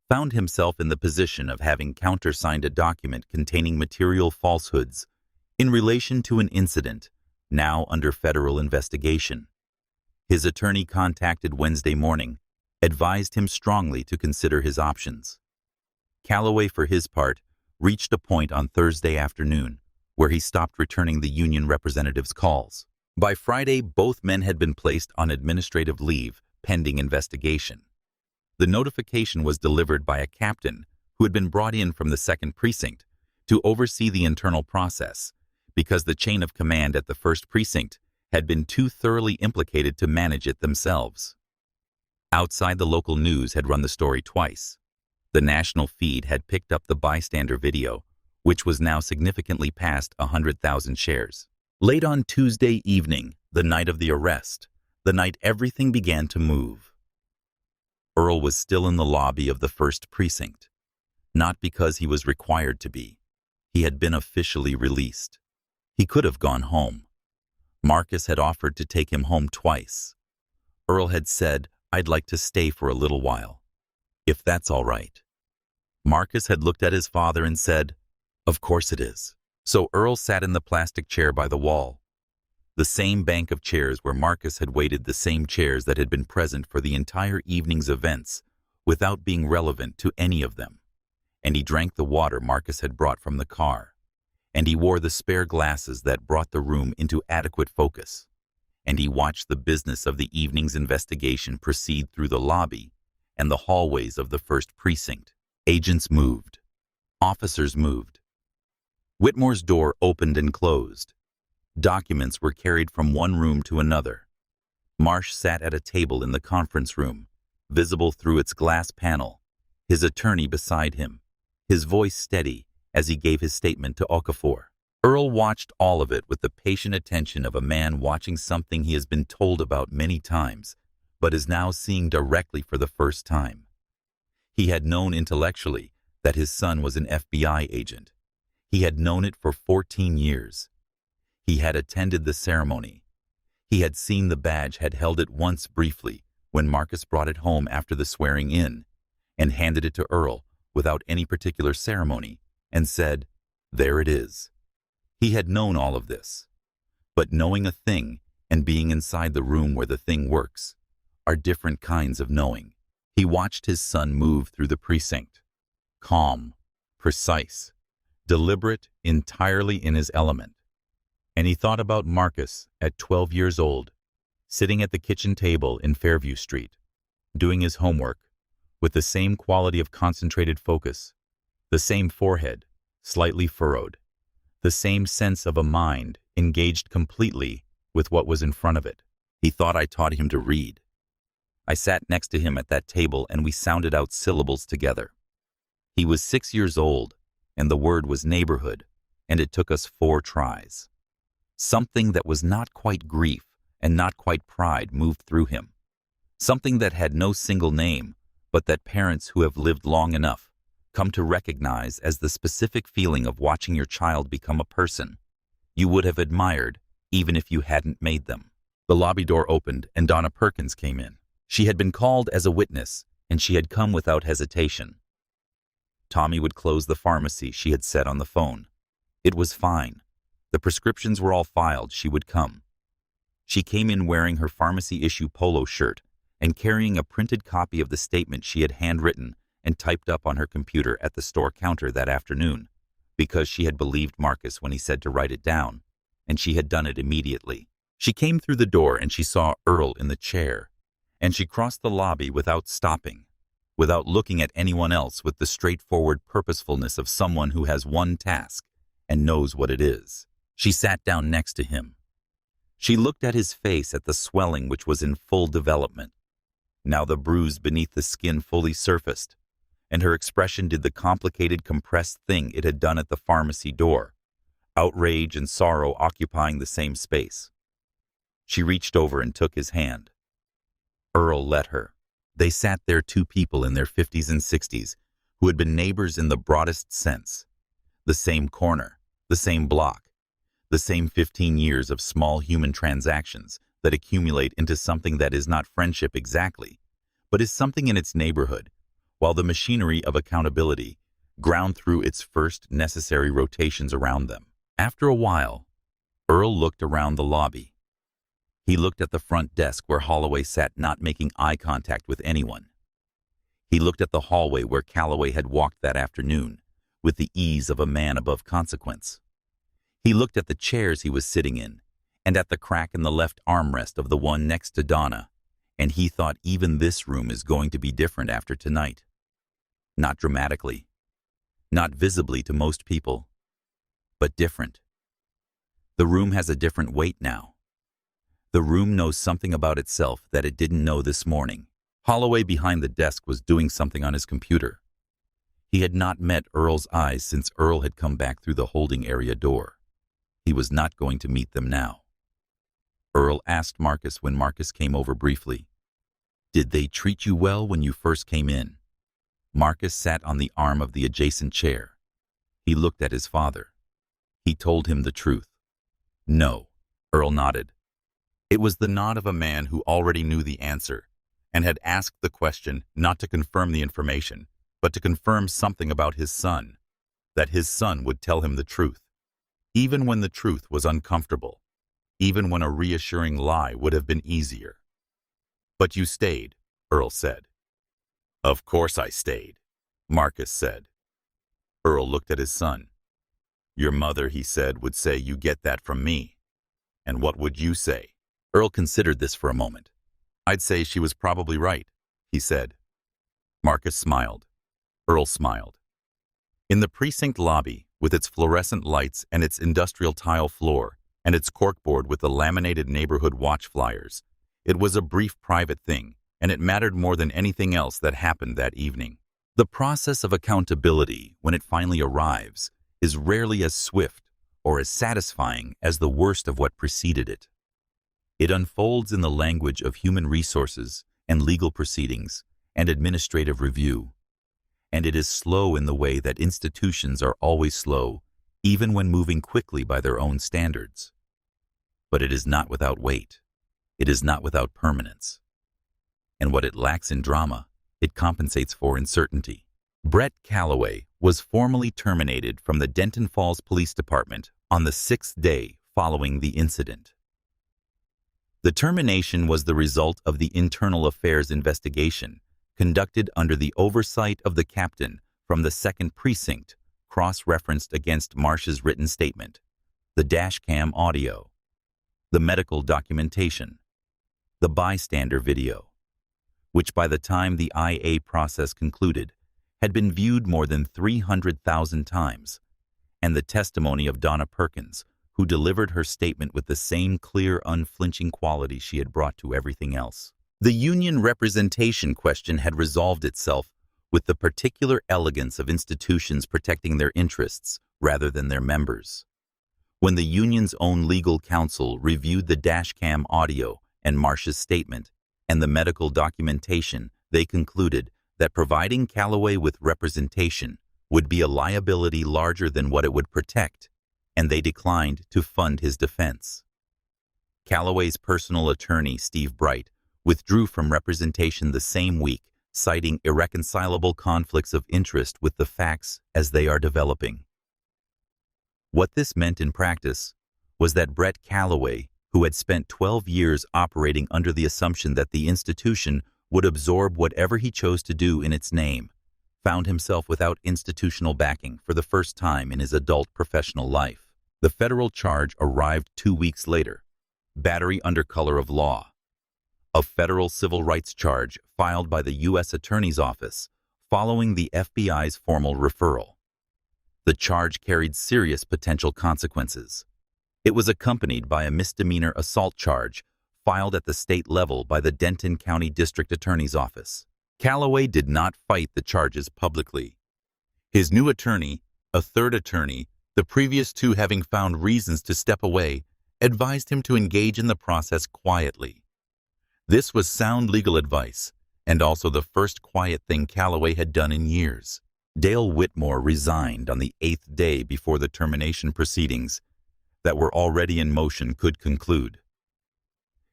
found himself in the position of having countersigned a document containing material falsehoods in relation to an incident now under federal investigation. His attorney, contacted Wednesday morning, advised him strongly to consider his options. Calloway, for his part, reached a point on Thursday afternoon where he stopped returning the union representative's calls. By Friday, both men had been placed on administrative leave pending investigation. The notification was delivered by a captain who had been brought in from the 2nd Precinct to oversee the internal process because the chain of command at the 1st Precinct had been too thoroughly implicated to manage it themselves. Outside, the local news had run the story twice. The national feed had picked up the bystander video, which was now significantly past 100,000 shares. Late on Tuesday evening, the night of the arrest, the night everything began to move, Earl was still in the lobby of the 1st Precinct. Not because he was required to be. He had been officially released. He could have gone home. Marcus had offered to take him home twice. Earl had said, "I'd like to stay for a little while, if that's all right." Marcus had looked at his father and said, "Of course it is." So Earl sat in the plastic chair by the wall. The same bank of chairs where Marcus had waited, the same chairs that had been present for the entire evening's events without being relevant to any of them. And he drank the water Marcus had brought from the car. And he wore the spare glasses that brought the room into adequate focus. And he watched the business of the evening's investigation proceed through the lobby and the hallways of the first precinct. Agents moved. Officers moved. Whitmore's door opened and closed. Documents were carried from one room to another. Marsh sat at a table in the conference room, visible through its glass panel, his attorney beside him, his voice steady as he gave his statement to Okafor. Earl watched all of it with the patient attention of a man watching something he has been told about many times, but is now seeing directly for the first time. He had known intellectually that his son was an FBI agent. He had known it for 14 years. He had attended the ceremony. He had seen the badge, had held it once briefly when Marcus brought it home after the swearing in, and handed it to Earl without any particular ceremony, and said, "There it is." He had known all of this. But knowing a thing and being inside the room where the thing works are different kinds of knowing. He watched his son move through the precinct. Calm, precise, deliberate, entirely in his element. And he thought about Marcus at 12 years old, sitting at the kitchen table in Fairview Street, doing his homework, with the same quality of concentrated focus, the same forehead, slightly furrowed, the same sense of a mind engaged completely with what was in front of it. He thought I taught him to read. I sat next to him at that table and we sounded out syllables together. He was 6 years old, and the word was neighborhood, and it took us 4 tries. Something that was not quite grief and not quite pride moved through him. Something that had no single name, but that parents who have lived long enough come to recognize as the specific feeling of watching your child become a person you would have admired even if you hadn't made them. The lobby door opened and Donna Perkins came in. She had been called as a witness, and she had come without hesitation. Tommy would close the pharmacy, she had said on the phone. It was fine. The prescriptions were all filed, she would come. She came in wearing her pharmacy-issue polo shirt and carrying a printed copy of the statement she had handwritten and typed up on her computer at the store counter that afternoon, because she had believed Marcus when he said to write it down, and she had done it immediately. She came through the door and she saw Earl in the chair, and she crossed the lobby without stopping, without looking at anyone else, with the straightforward purposefulness of someone who has one task and knows what it is. She sat down next to him. She looked at his face, at the swelling which was in full development. Now the bruise beneath the skin fully surfaced, and her expression did the complicated, compressed thing it had done at the pharmacy door, outrage and sorrow occupying the same space. She reached over and took his hand. Earl let her. They sat there, 2 people in their 50s and 60s, who had been neighbors in the broadest sense. The same corner, the same block, the same 15 years of small human transactions that accumulate into something that is not friendship exactly, but is something in its neighborhood, while the machinery of accountability ground through its first necessary rotations around them. After a while, Earl looked around the lobby. He looked at the front desk where Holloway sat, not making eye contact with anyone. He looked at the hallway where Calloway had walked that afternoon, with the ease of a man above consequence. He looked at the chairs he was sitting in, and at the crack in the left armrest of the one next to Donna, and he thought, even this room is going to be different after tonight. Not dramatically, not visibly to most people, but different. The room has a different weight now. The room knows something about itself that it didn't know this morning. Holloway behind the desk was doing something on his computer. He had not met Earl's eyes since Earl had come back through the holding area door. He was not going to meet them now. Earl asked Marcus when Marcus came over briefly, "Did they treat you well when you first came in?" Marcus sat on the arm of the adjacent chair. He looked at his father. He told him the truth. "No," Earl nodded. It was the nod of a man who already knew the answer and had asked the question not to confirm the information, but to confirm something about his son, that his son would tell him the truth, even when the truth was uncomfortable, even when a reassuring lie would have been easier. "But you stayed," Earl said. "Of course I stayed," Marcus said. Earl looked at his son. "Your mother," he said, "would say you get that from me. And what would you say?" Earl considered this for a moment. "I'd say she was probably right," he said. Marcus smiled. Earl smiled. In the precinct lobby, with its fluorescent lights and its industrial tile floor, and its corkboard with the laminated neighborhood watch flyers, it was a brief private thing, and it mattered more than anything else that happened that evening. The process of accountability, when it finally arrives, is rarely as swift or as satisfying as the worst of what preceded it. It unfolds in the language of human resources and legal proceedings and administrative review, and it is slow in the way that institutions are always slow, even when moving quickly by their own standards. But it is not without weight. It is not without permanence. And what it lacks in drama, it compensates for in certainty. Brett Calloway was formally terminated from the Denton Falls Police Department on the 6th day following the incident. The termination was the result of the internal affairs investigation conducted under the oversight of the captain from the 2nd Precinct, cross-referenced against Marsh's written statement, the dashcam audio, the medical documentation, the bystander video, which by the time the IA process concluded had been viewed more than 300,000 times, and the testimony of Donna Perkins, who delivered her statement with the same clear, unflinching quality she had brought to everything else. The union representation question had resolved itself with the particular elegance of institutions protecting their interests rather than their members. When the union's own legal counsel reviewed the dashcam audio and Marsh's statement and the medical documentation, they concluded that providing Calloway with representation would be a liability larger than what it would protect, and they declined to fund his defense. Calloway's personal attorney, Steve Bright, withdrew from representation the same week, citing irreconcilable conflicts of interest with the facts as they are developing. What this meant in practice was that Brett Calloway, who had spent 12 years operating under the assumption that the institution would absorb whatever he chose to do in its name, found himself without institutional backing for the first time in his adult professional life. The federal charge arrived 2 weeks later, battery under color of law, a federal civil rights charge filed by the U.S. Attorney's Office following the FBI's formal referral. The charge carried serious potential consequences. It was accompanied by a misdemeanor assault charge filed at the state level by the Denton County District Attorney's Office. Calloway did not fight the charges publicly. His new attorney, a third attorney, the previous two having found reasons to step away, advised him to engage in the process quietly. This was sound legal advice, and also the first quiet thing Calloway had done in years. Dale Whitmore resigned on the 8th day before the termination proceedings that were already in motion could conclude.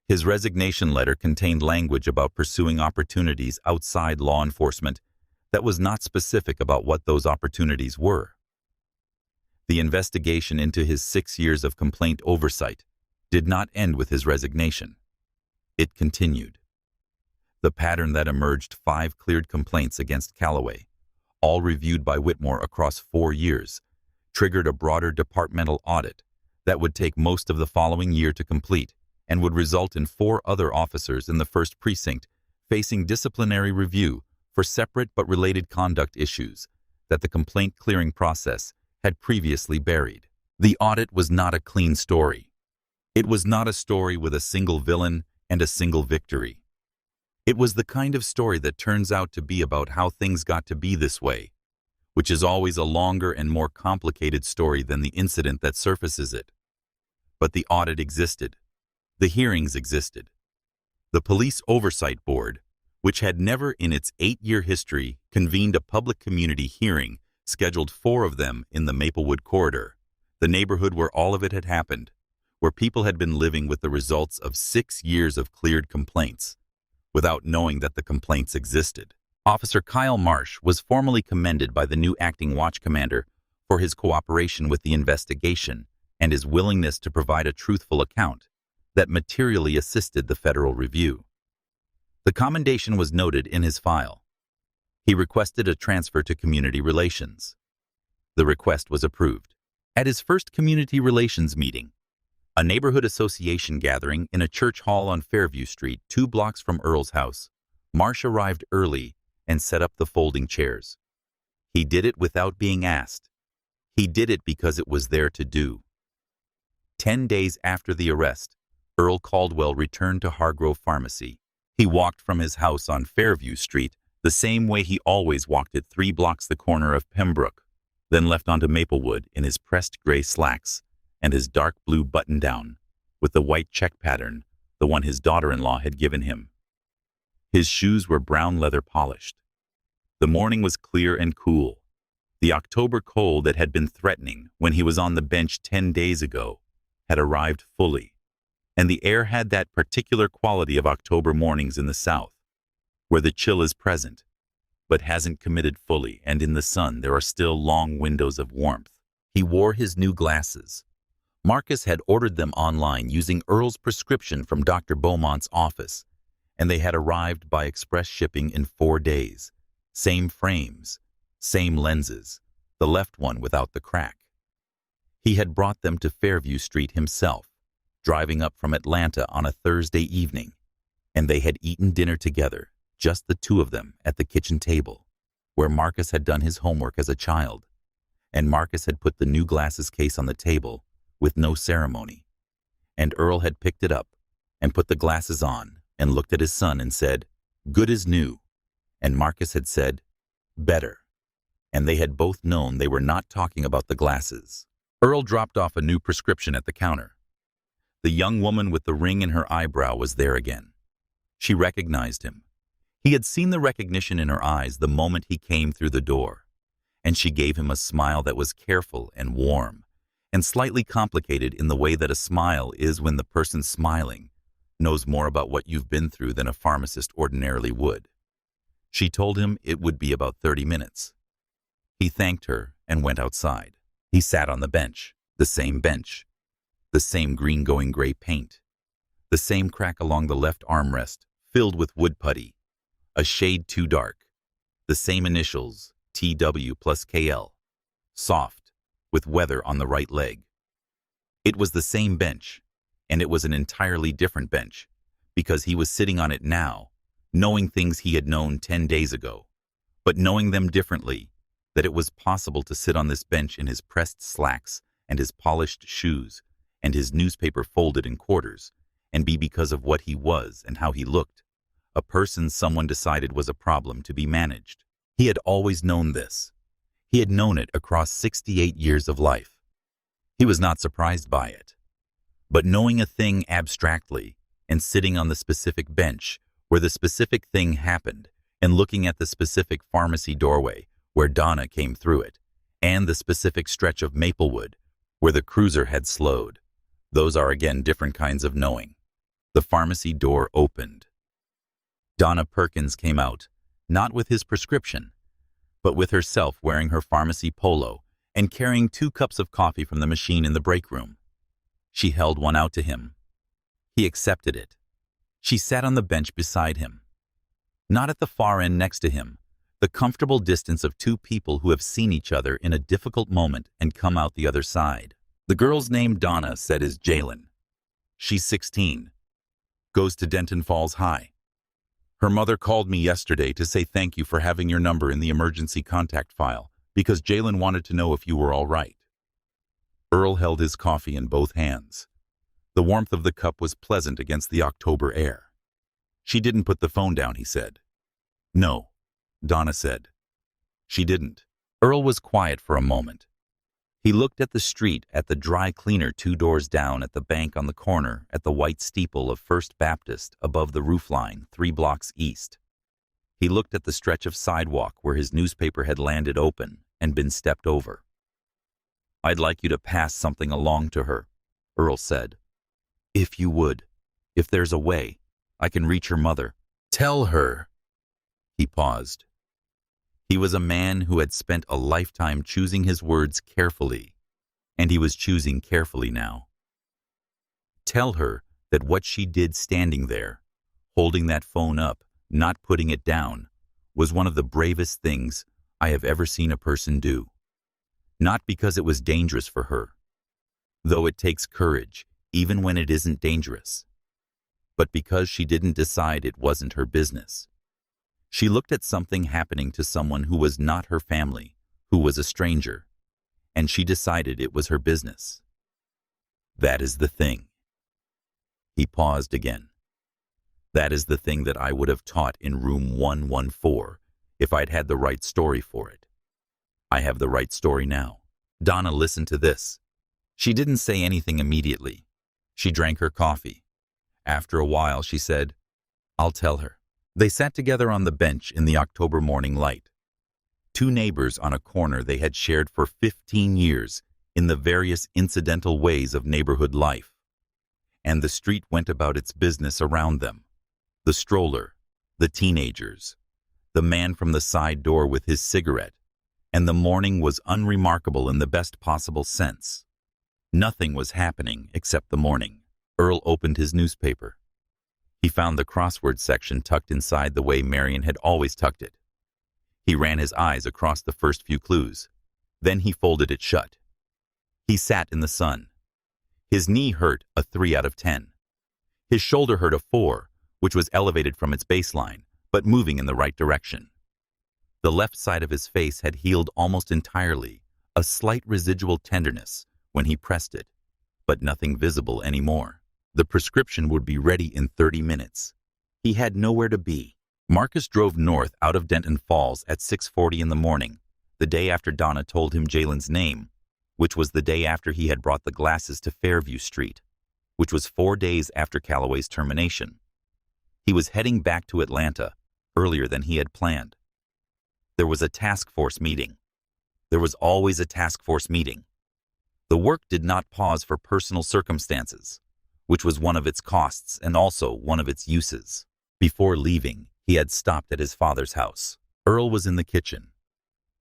His resignation letter contained language about pursuing opportunities outside law enforcement that was not specific about what those opportunities were. The investigation into his 6 years of complaint oversight did not end with his resignation. It continued. The pattern that emerged: 5 cleared complaints against Calloway, all reviewed by Whitmore across 4 years, triggered a broader departmental audit that would take most of the following year to complete and would result in 4 other officers in the 1st Precinct facing disciplinary review for separate but related conduct issues that the complaint clearing process had previously buried. The audit was not a clean story. It was not a story with a single villain and a single victory. It was the kind of story that turns out to be about how things got to be this way, which is always a longer and more complicated story than the incident that surfaces it. But the audit existed. The hearings existed. The Police Oversight Board, which had never in its 8-year history convened a public community hearing, scheduled 4 of them in the Maplewood corridor, the neighborhood where all of it had happened, where people had been living with the results of 6 years of cleared complaints, without knowing that the complaints existed. Officer Kyle Marsh was formally commended by the new acting watch commander for his cooperation with the investigation and his willingness to provide a truthful account that materially assisted the federal review. The commendation was noted in his file. He requested a transfer to community relations. The request was approved. At his first community relations meeting, a neighborhood association gathering in a church hall on Fairview Street, 2 blocks from Earl's house, Marsh arrived early and set up the folding chairs. He did it without being asked. He did it because it was there to do. 10 days after the arrest, Earl Caldwell returned to Hargrove Pharmacy. He walked from his house on Fairview Street the same way he always walked it 3 blocks the corner of Pembroke, then left onto Maplewood in his pressed gray slacks and his dark blue button-down with the white check pattern, the one his daughter-in-law had given him. His shoes were brown leather polished. The morning was clear and cool. The October cold that had been threatening when he was on the bench 10 days ago had arrived fully, and the air had that particular quality of October mornings in the South, where the chill is present, but hasn't committed fully, and in the sun there are still long windows of warmth. He wore his new glasses. Marcus had ordered them online using Earl's prescription from Dr. Beaumont's office, and they had arrived by express shipping in 4 days. Same frames, same lenses, the left one without the crack. He had brought them to Fairview Street himself, driving up from Atlanta on a Thursday evening, and they had eaten dinner together, just the two of them at the kitchen table, where Marcus had done his homework as a child, and Marcus had put the new glasses case on the table with no ceremony, and Earl had picked it up and put the glasses on and looked at his son and said, "Good as new," and Marcus had said, "Better," and they had both known they were not talking about the glasses. Earl dropped off a new prescription at the counter. The young woman with the ring in her eyebrow was there again. She recognized him. He had seen the recognition in her eyes the moment he came through the door, and she gave him a smile that was careful and warm, and slightly complicated in the way that a smile is when the person smiling knows more about what you've been through than a pharmacist ordinarily would. She told him it would be about 30 minutes. He thanked her and went outside. He sat on the bench, the same green-going-gray paint, the same crack along the left armrest filled with wood putty, a shade too dark, the same initials, TW plus KL, soft, with weather on the right leg. It was the same bench, and it was an entirely different bench, because he was sitting on it now, knowing things he had known 10 days ago, but knowing them differently, that it was possible to sit on this bench in his pressed slacks and his polished shoes and his newspaper folded in quarters, and be, because of what he was and how he looked, a person someone decided was a problem to be managed. He had always known this. He had known it across 68 years of life. He was not surprised by it. But knowing a thing abstractly and sitting on the specific bench where the specific thing happened and looking at the specific pharmacy doorway where Donna came through it, and the specific stretch of Maplewood where the cruiser had slowed, those are again different kinds of knowing. The pharmacy door opened. Donna Perkins came out, not with his prescription, but with herself wearing her pharmacy polo and carrying 2 cups of coffee from the machine in the break room. She held one out to him. He accepted it. She sat on the bench beside him. Not at the far end next to him, the comfortable distance of 2 people who have seen each other in a difficult moment and come out the other side. The girl's name, Donna said, is Jalen. She's 16. Goes to Denton Falls High. Her mother called me yesterday to say thank you for having your number in the emergency contact file because Jalen wanted to know if you were all right. Earl held his coffee in both hands. The warmth of the cup was pleasant against the October air. She didn't put the phone down, he said. No, Donna said. She didn't. Earl was quiet for a moment. He looked at the street, at the dry cleaner 2 doors down, at the bank on the corner, at the white steeple of First Baptist above the roofline 3 blocks east. He looked at the stretch of sidewalk where his newspaper had landed open and been stepped over. I'd like you to pass something along to her, Earl said. If you would. If there's a way, I can reach her mother. Tell her. He paused. He was a man who had spent a lifetime choosing his words carefully, and he was choosing carefully now. Tell her that what she did standing there, holding that phone up, not putting it down, was one of the bravest things I have ever seen a person do. Not because it was dangerous for her, though it takes courage even when it isn't dangerous, but because she didn't decide it wasn't her business. She looked at something happening to someone who was not her family, who was a stranger, and she decided it was her business. That is the thing. He paused again. That is the thing that I would have taught in room 114 if I'd had the right story for it. I have the right story now. Donna listened to this. She didn't say anything immediately. She drank her coffee. After a while, she said, "I'll tell her." They sat together on the bench in the October morning light. Two neighbors on a corner they had shared for 15 years in the various incidental ways of neighborhood life. And the street went about its business around them. The stroller, the teenagers, the man from the side door with his cigarette, and the morning was unremarkable in the best possible sense. Nothing was happening except the morning. Earl opened his newspaper. He found the crossword section tucked inside the way Marion had always tucked it. He ran his eyes across the first few clues. Then he folded it shut. He sat in the sun. His knee hurt a 3 out of 10. His shoulder hurt a 4, which was elevated from its baseline, but moving in the right direction. The left side of his face had healed almost entirely, a slight residual tenderness when he pressed it, but nothing visible anymore. The prescription would be ready in 30 minutes. He had nowhere to be. Marcus drove north out of Denton Falls at 6:40 in the morning, the day after Donna told him Jalen's name, which was the day after he had brought the glasses to Fairview Street, which was 4 days after Calloway's termination. He was heading back to Atlanta earlier than he had planned. There was a task force meeting. There was always a task force meeting. The work did not pause for personal circumstances, which was one of its costs and also one of its uses. Before leaving, he had stopped at his father's house. Earl was in the kitchen.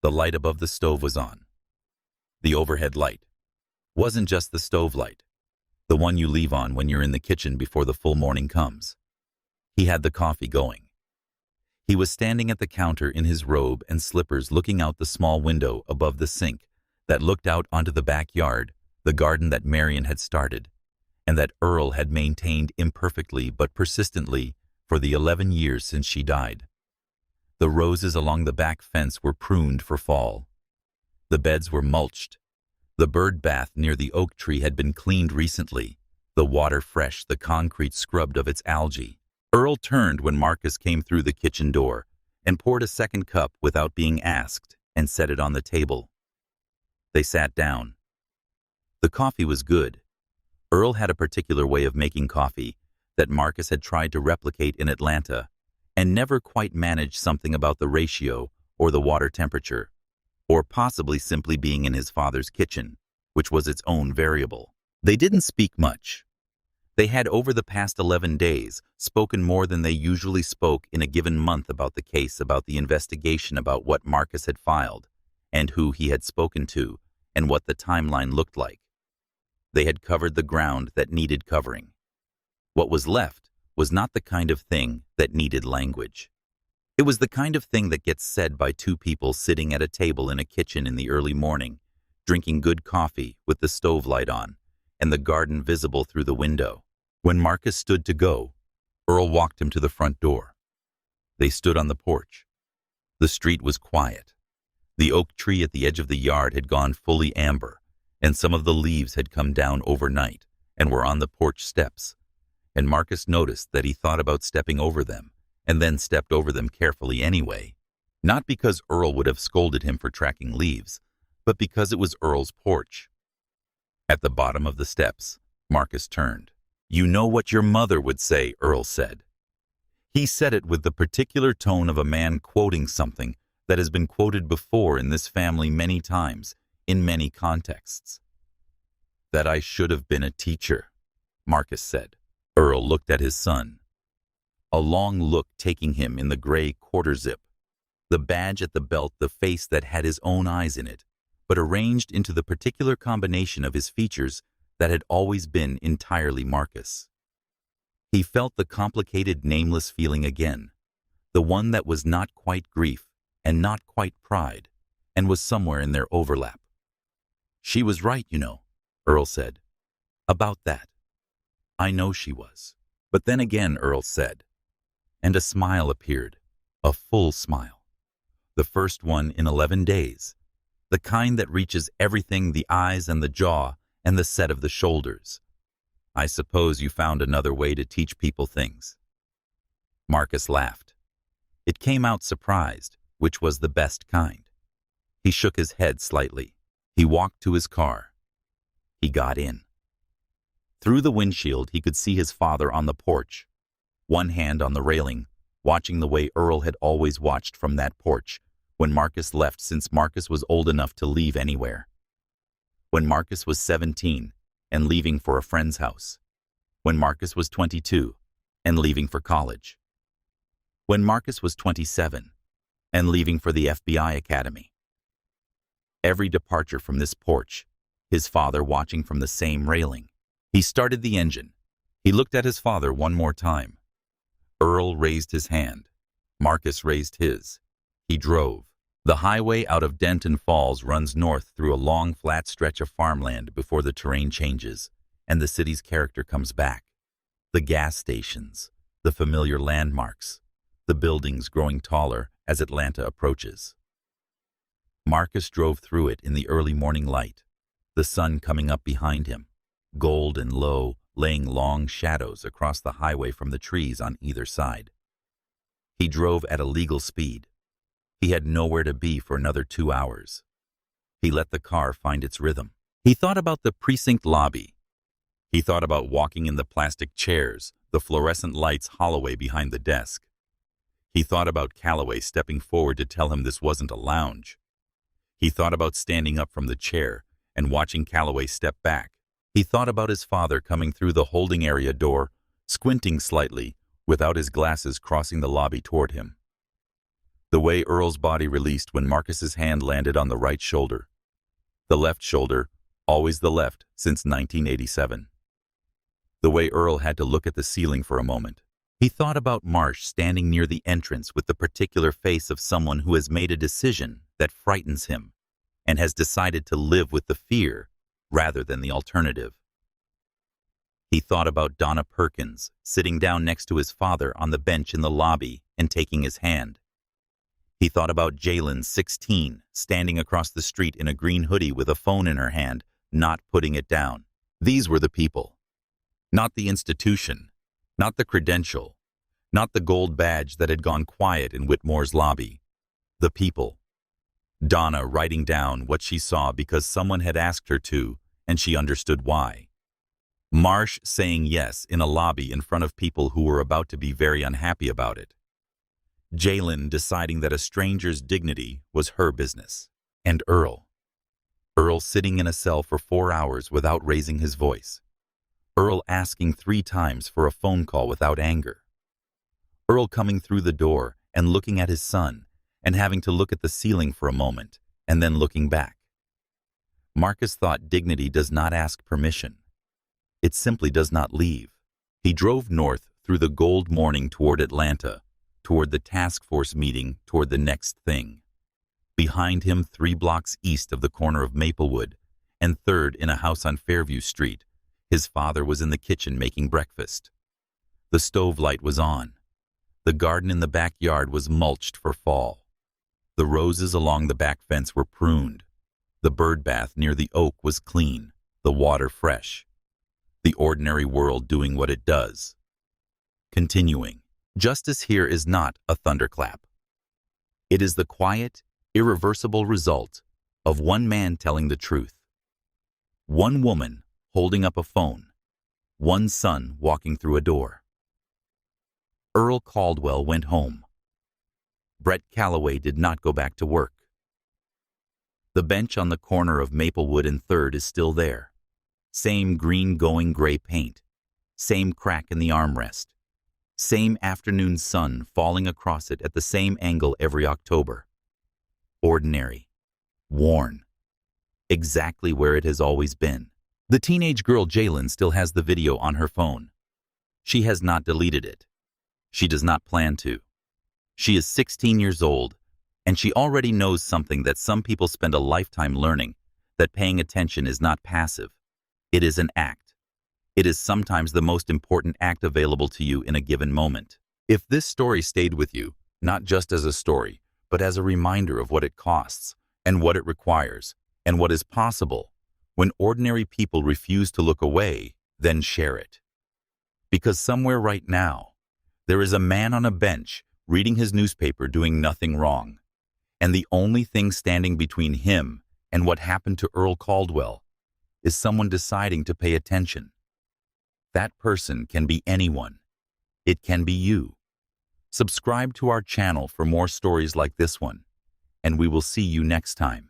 The light above the stove was on. The overhead light wasn't just the stove light, the one you leave on when you're in the kitchen before the full morning comes. He had the coffee going. He was standing at the counter in his robe and slippers looking out the small window above the sink that looked out onto the backyard, the garden that Marion had started, and that Earl had maintained imperfectly but persistently for the 11 years since she died. The roses along the back fence were pruned for fall. The beds were mulched. The bird bath near the oak tree had been cleaned recently, the water fresh, the concrete scrubbed of its algae. Earl turned when Marcus came through the kitchen door and poured a second cup without being asked and set it on the table. They sat down. The coffee was good. Earl had a particular way of making coffee that Marcus had tried to replicate in Atlanta and never quite managed, something about the ratio or the water temperature, or possibly simply being in his father's kitchen, which was its own variable. They didn't speak much. They had, over the past 11 days, spoken more than they usually spoke in a given month about the case, about the investigation, about what Marcus had filed, and who he had spoken to, and what the timeline looked like. They had covered the ground that needed covering. What was left was not the kind of thing that needed language. It was the kind of thing that gets said by two people sitting at a table in a kitchen in the early morning, drinking good coffee with the stove light on and the garden visible through the window. When Marcus stood to go, Earl walked him to the front door. They stood on the porch. The street was quiet. The oak tree at the edge of the yard had gone fully amber, and some of the leaves had come down overnight and were on the porch steps, and Marcus noticed that he thought about stepping over them, and then stepped over them carefully anyway, not because Earl would have scolded him for tracking leaves, but because it was Earl's porch. At the bottom of the steps, Marcus turned. "You know what your mother would say," Earl said. He said it with the particular tone of a man quoting something that has been quoted before in this family many times, in many contexts. "That I should have been a teacher," Marcus said. Earl looked at his son, a long look taking him in the gray quarter zip, the badge at the belt, the face that had his own eyes in it, but arranged into the particular combination of his features that had always been entirely Marcus. He felt the complicated, nameless feeling again, the one that was not quite grief and not quite pride, and was somewhere in their overlap. "She was right, you know," Earl said, "about that. I know she was." But then again, Earl said, and a smile appeared. A full smile. The first one in 11 days. The kind that reaches everything, the eyes and the jaw and the set of the shoulders. I suppose you found another way to teach people things. Marcus laughed. It came out surprised, which was the best kind. He shook his head slightly. He walked to his car. He got in. Through the windshield, he could see his father on the porch, one hand on the railing, watching the way Earl had always watched from that porch when Marcus left, since Marcus was old enough to leave anywhere. When Marcus was 17 and leaving for a friend's house. When Marcus was 22 and leaving for college. When Marcus was 27 and leaving for the FBI Academy. Every departure from this porch, his father watching from the same railing. He started the engine. He looked at his father one more time. Earl raised his hand. Marcus raised his. He drove. The highway out of Denton Falls runs north through a long, flat stretch of farmland before the terrain changes and the city's character comes back. The gas stations, the familiar landmarks, the buildings growing taller as Atlanta approaches. Marcus drove through it in the early morning light, the sun coming up behind him, gold and low, laying long shadows across the highway from the trees on either side. He drove at a legal speed. He had nowhere to be for another 2 hours. He let the car find its rhythm. He thought about the precinct lobby. He thought about walking in the plastic chairs, the fluorescent lights Holloway behind the desk. He thought about Calloway stepping forward to tell him this wasn't a lounge. He thought about standing up from the chair and watching Calloway step back. He thought about his father coming through the holding area door, squinting slightly, without his glasses, crossing the lobby toward him. The way Earl's body released when Marcus's hand landed on the right shoulder. The left shoulder, always the left since 1987. The way Earl had to look at the ceiling for a moment. He thought about Marsh standing near the entrance with the particular face of someone who has made a decision that frightens him and has decided to live with the fear rather than the alternative. He thought about Donna Perkins sitting down next to his father on the bench in the lobby and taking his hand. He thought about Jalen, 16, standing across the street in a green hoodie with a phone in her hand, not putting it down. These were the people. Not the institution, not the credential, not the gold badge that had gone quiet in Whitmore's lobby. The people. Donna writing down what she saw because someone had asked her to, and she understood why. Marsh saying yes in a lobby in front of people who were about to be very unhappy about it. Jalen deciding that a stranger's dignity was her business. And Earl. Earl sitting in a cell for 4 hours without raising his voice. Earl asking 3 times for a phone call without anger. Earl coming through the door and looking at his son and having to look at the ceiling for a moment and then looking back. Marcus thought dignity does not ask permission. It simply does not leave. He drove north through the gold morning toward Atlanta, toward the task force meeting, toward the next thing. Behind him, 3 blocks east of the corner of Maplewood, and 3rd in a house on Fairview Street, his father was in the kitchen making breakfast. The stove light was on. The garden in the backyard was mulched for fall. The roses along the back fence were pruned. The bird bath near the oak was clean, the water fresh. The ordinary world doing what it does. Continuing. Justice here is not a thunderclap. It is the quiet, irreversible result of one man telling the truth. One woman holding up a phone. One son walking through a door. Earl Caldwell went home. Brett Calloway did not go back to work. The bench on the corner of Maplewood and 3rd is still there. Same green going gray paint. Same crack in the armrest. Same afternoon sun falling across it at the same angle every October. Ordinary. Worn. Exactly where it has always been. The teenage girl Jalen still has the video on her phone. She has not deleted it. She does not plan to. She is 16 years old, and she already knows something that some people spend a lifetime learning, that paying attention is not passive. It is an act. It is sometimes the most important act available to you in a given moment. If this story stayed with you, not just as a story, but as a reminder of what it costs, and what it requires, and what is possible when ordinary people refuse to look away, then share it. Because somewhere right now, there is a man on a bench reading his newspaper doing nothing wrong, and the only thing standing between him and what happened to Earl Caldwell is someone deciding to pay attention. That person can be anyone. It can be you. Subscribe to our channel for more stories like this one, and we will see you next time.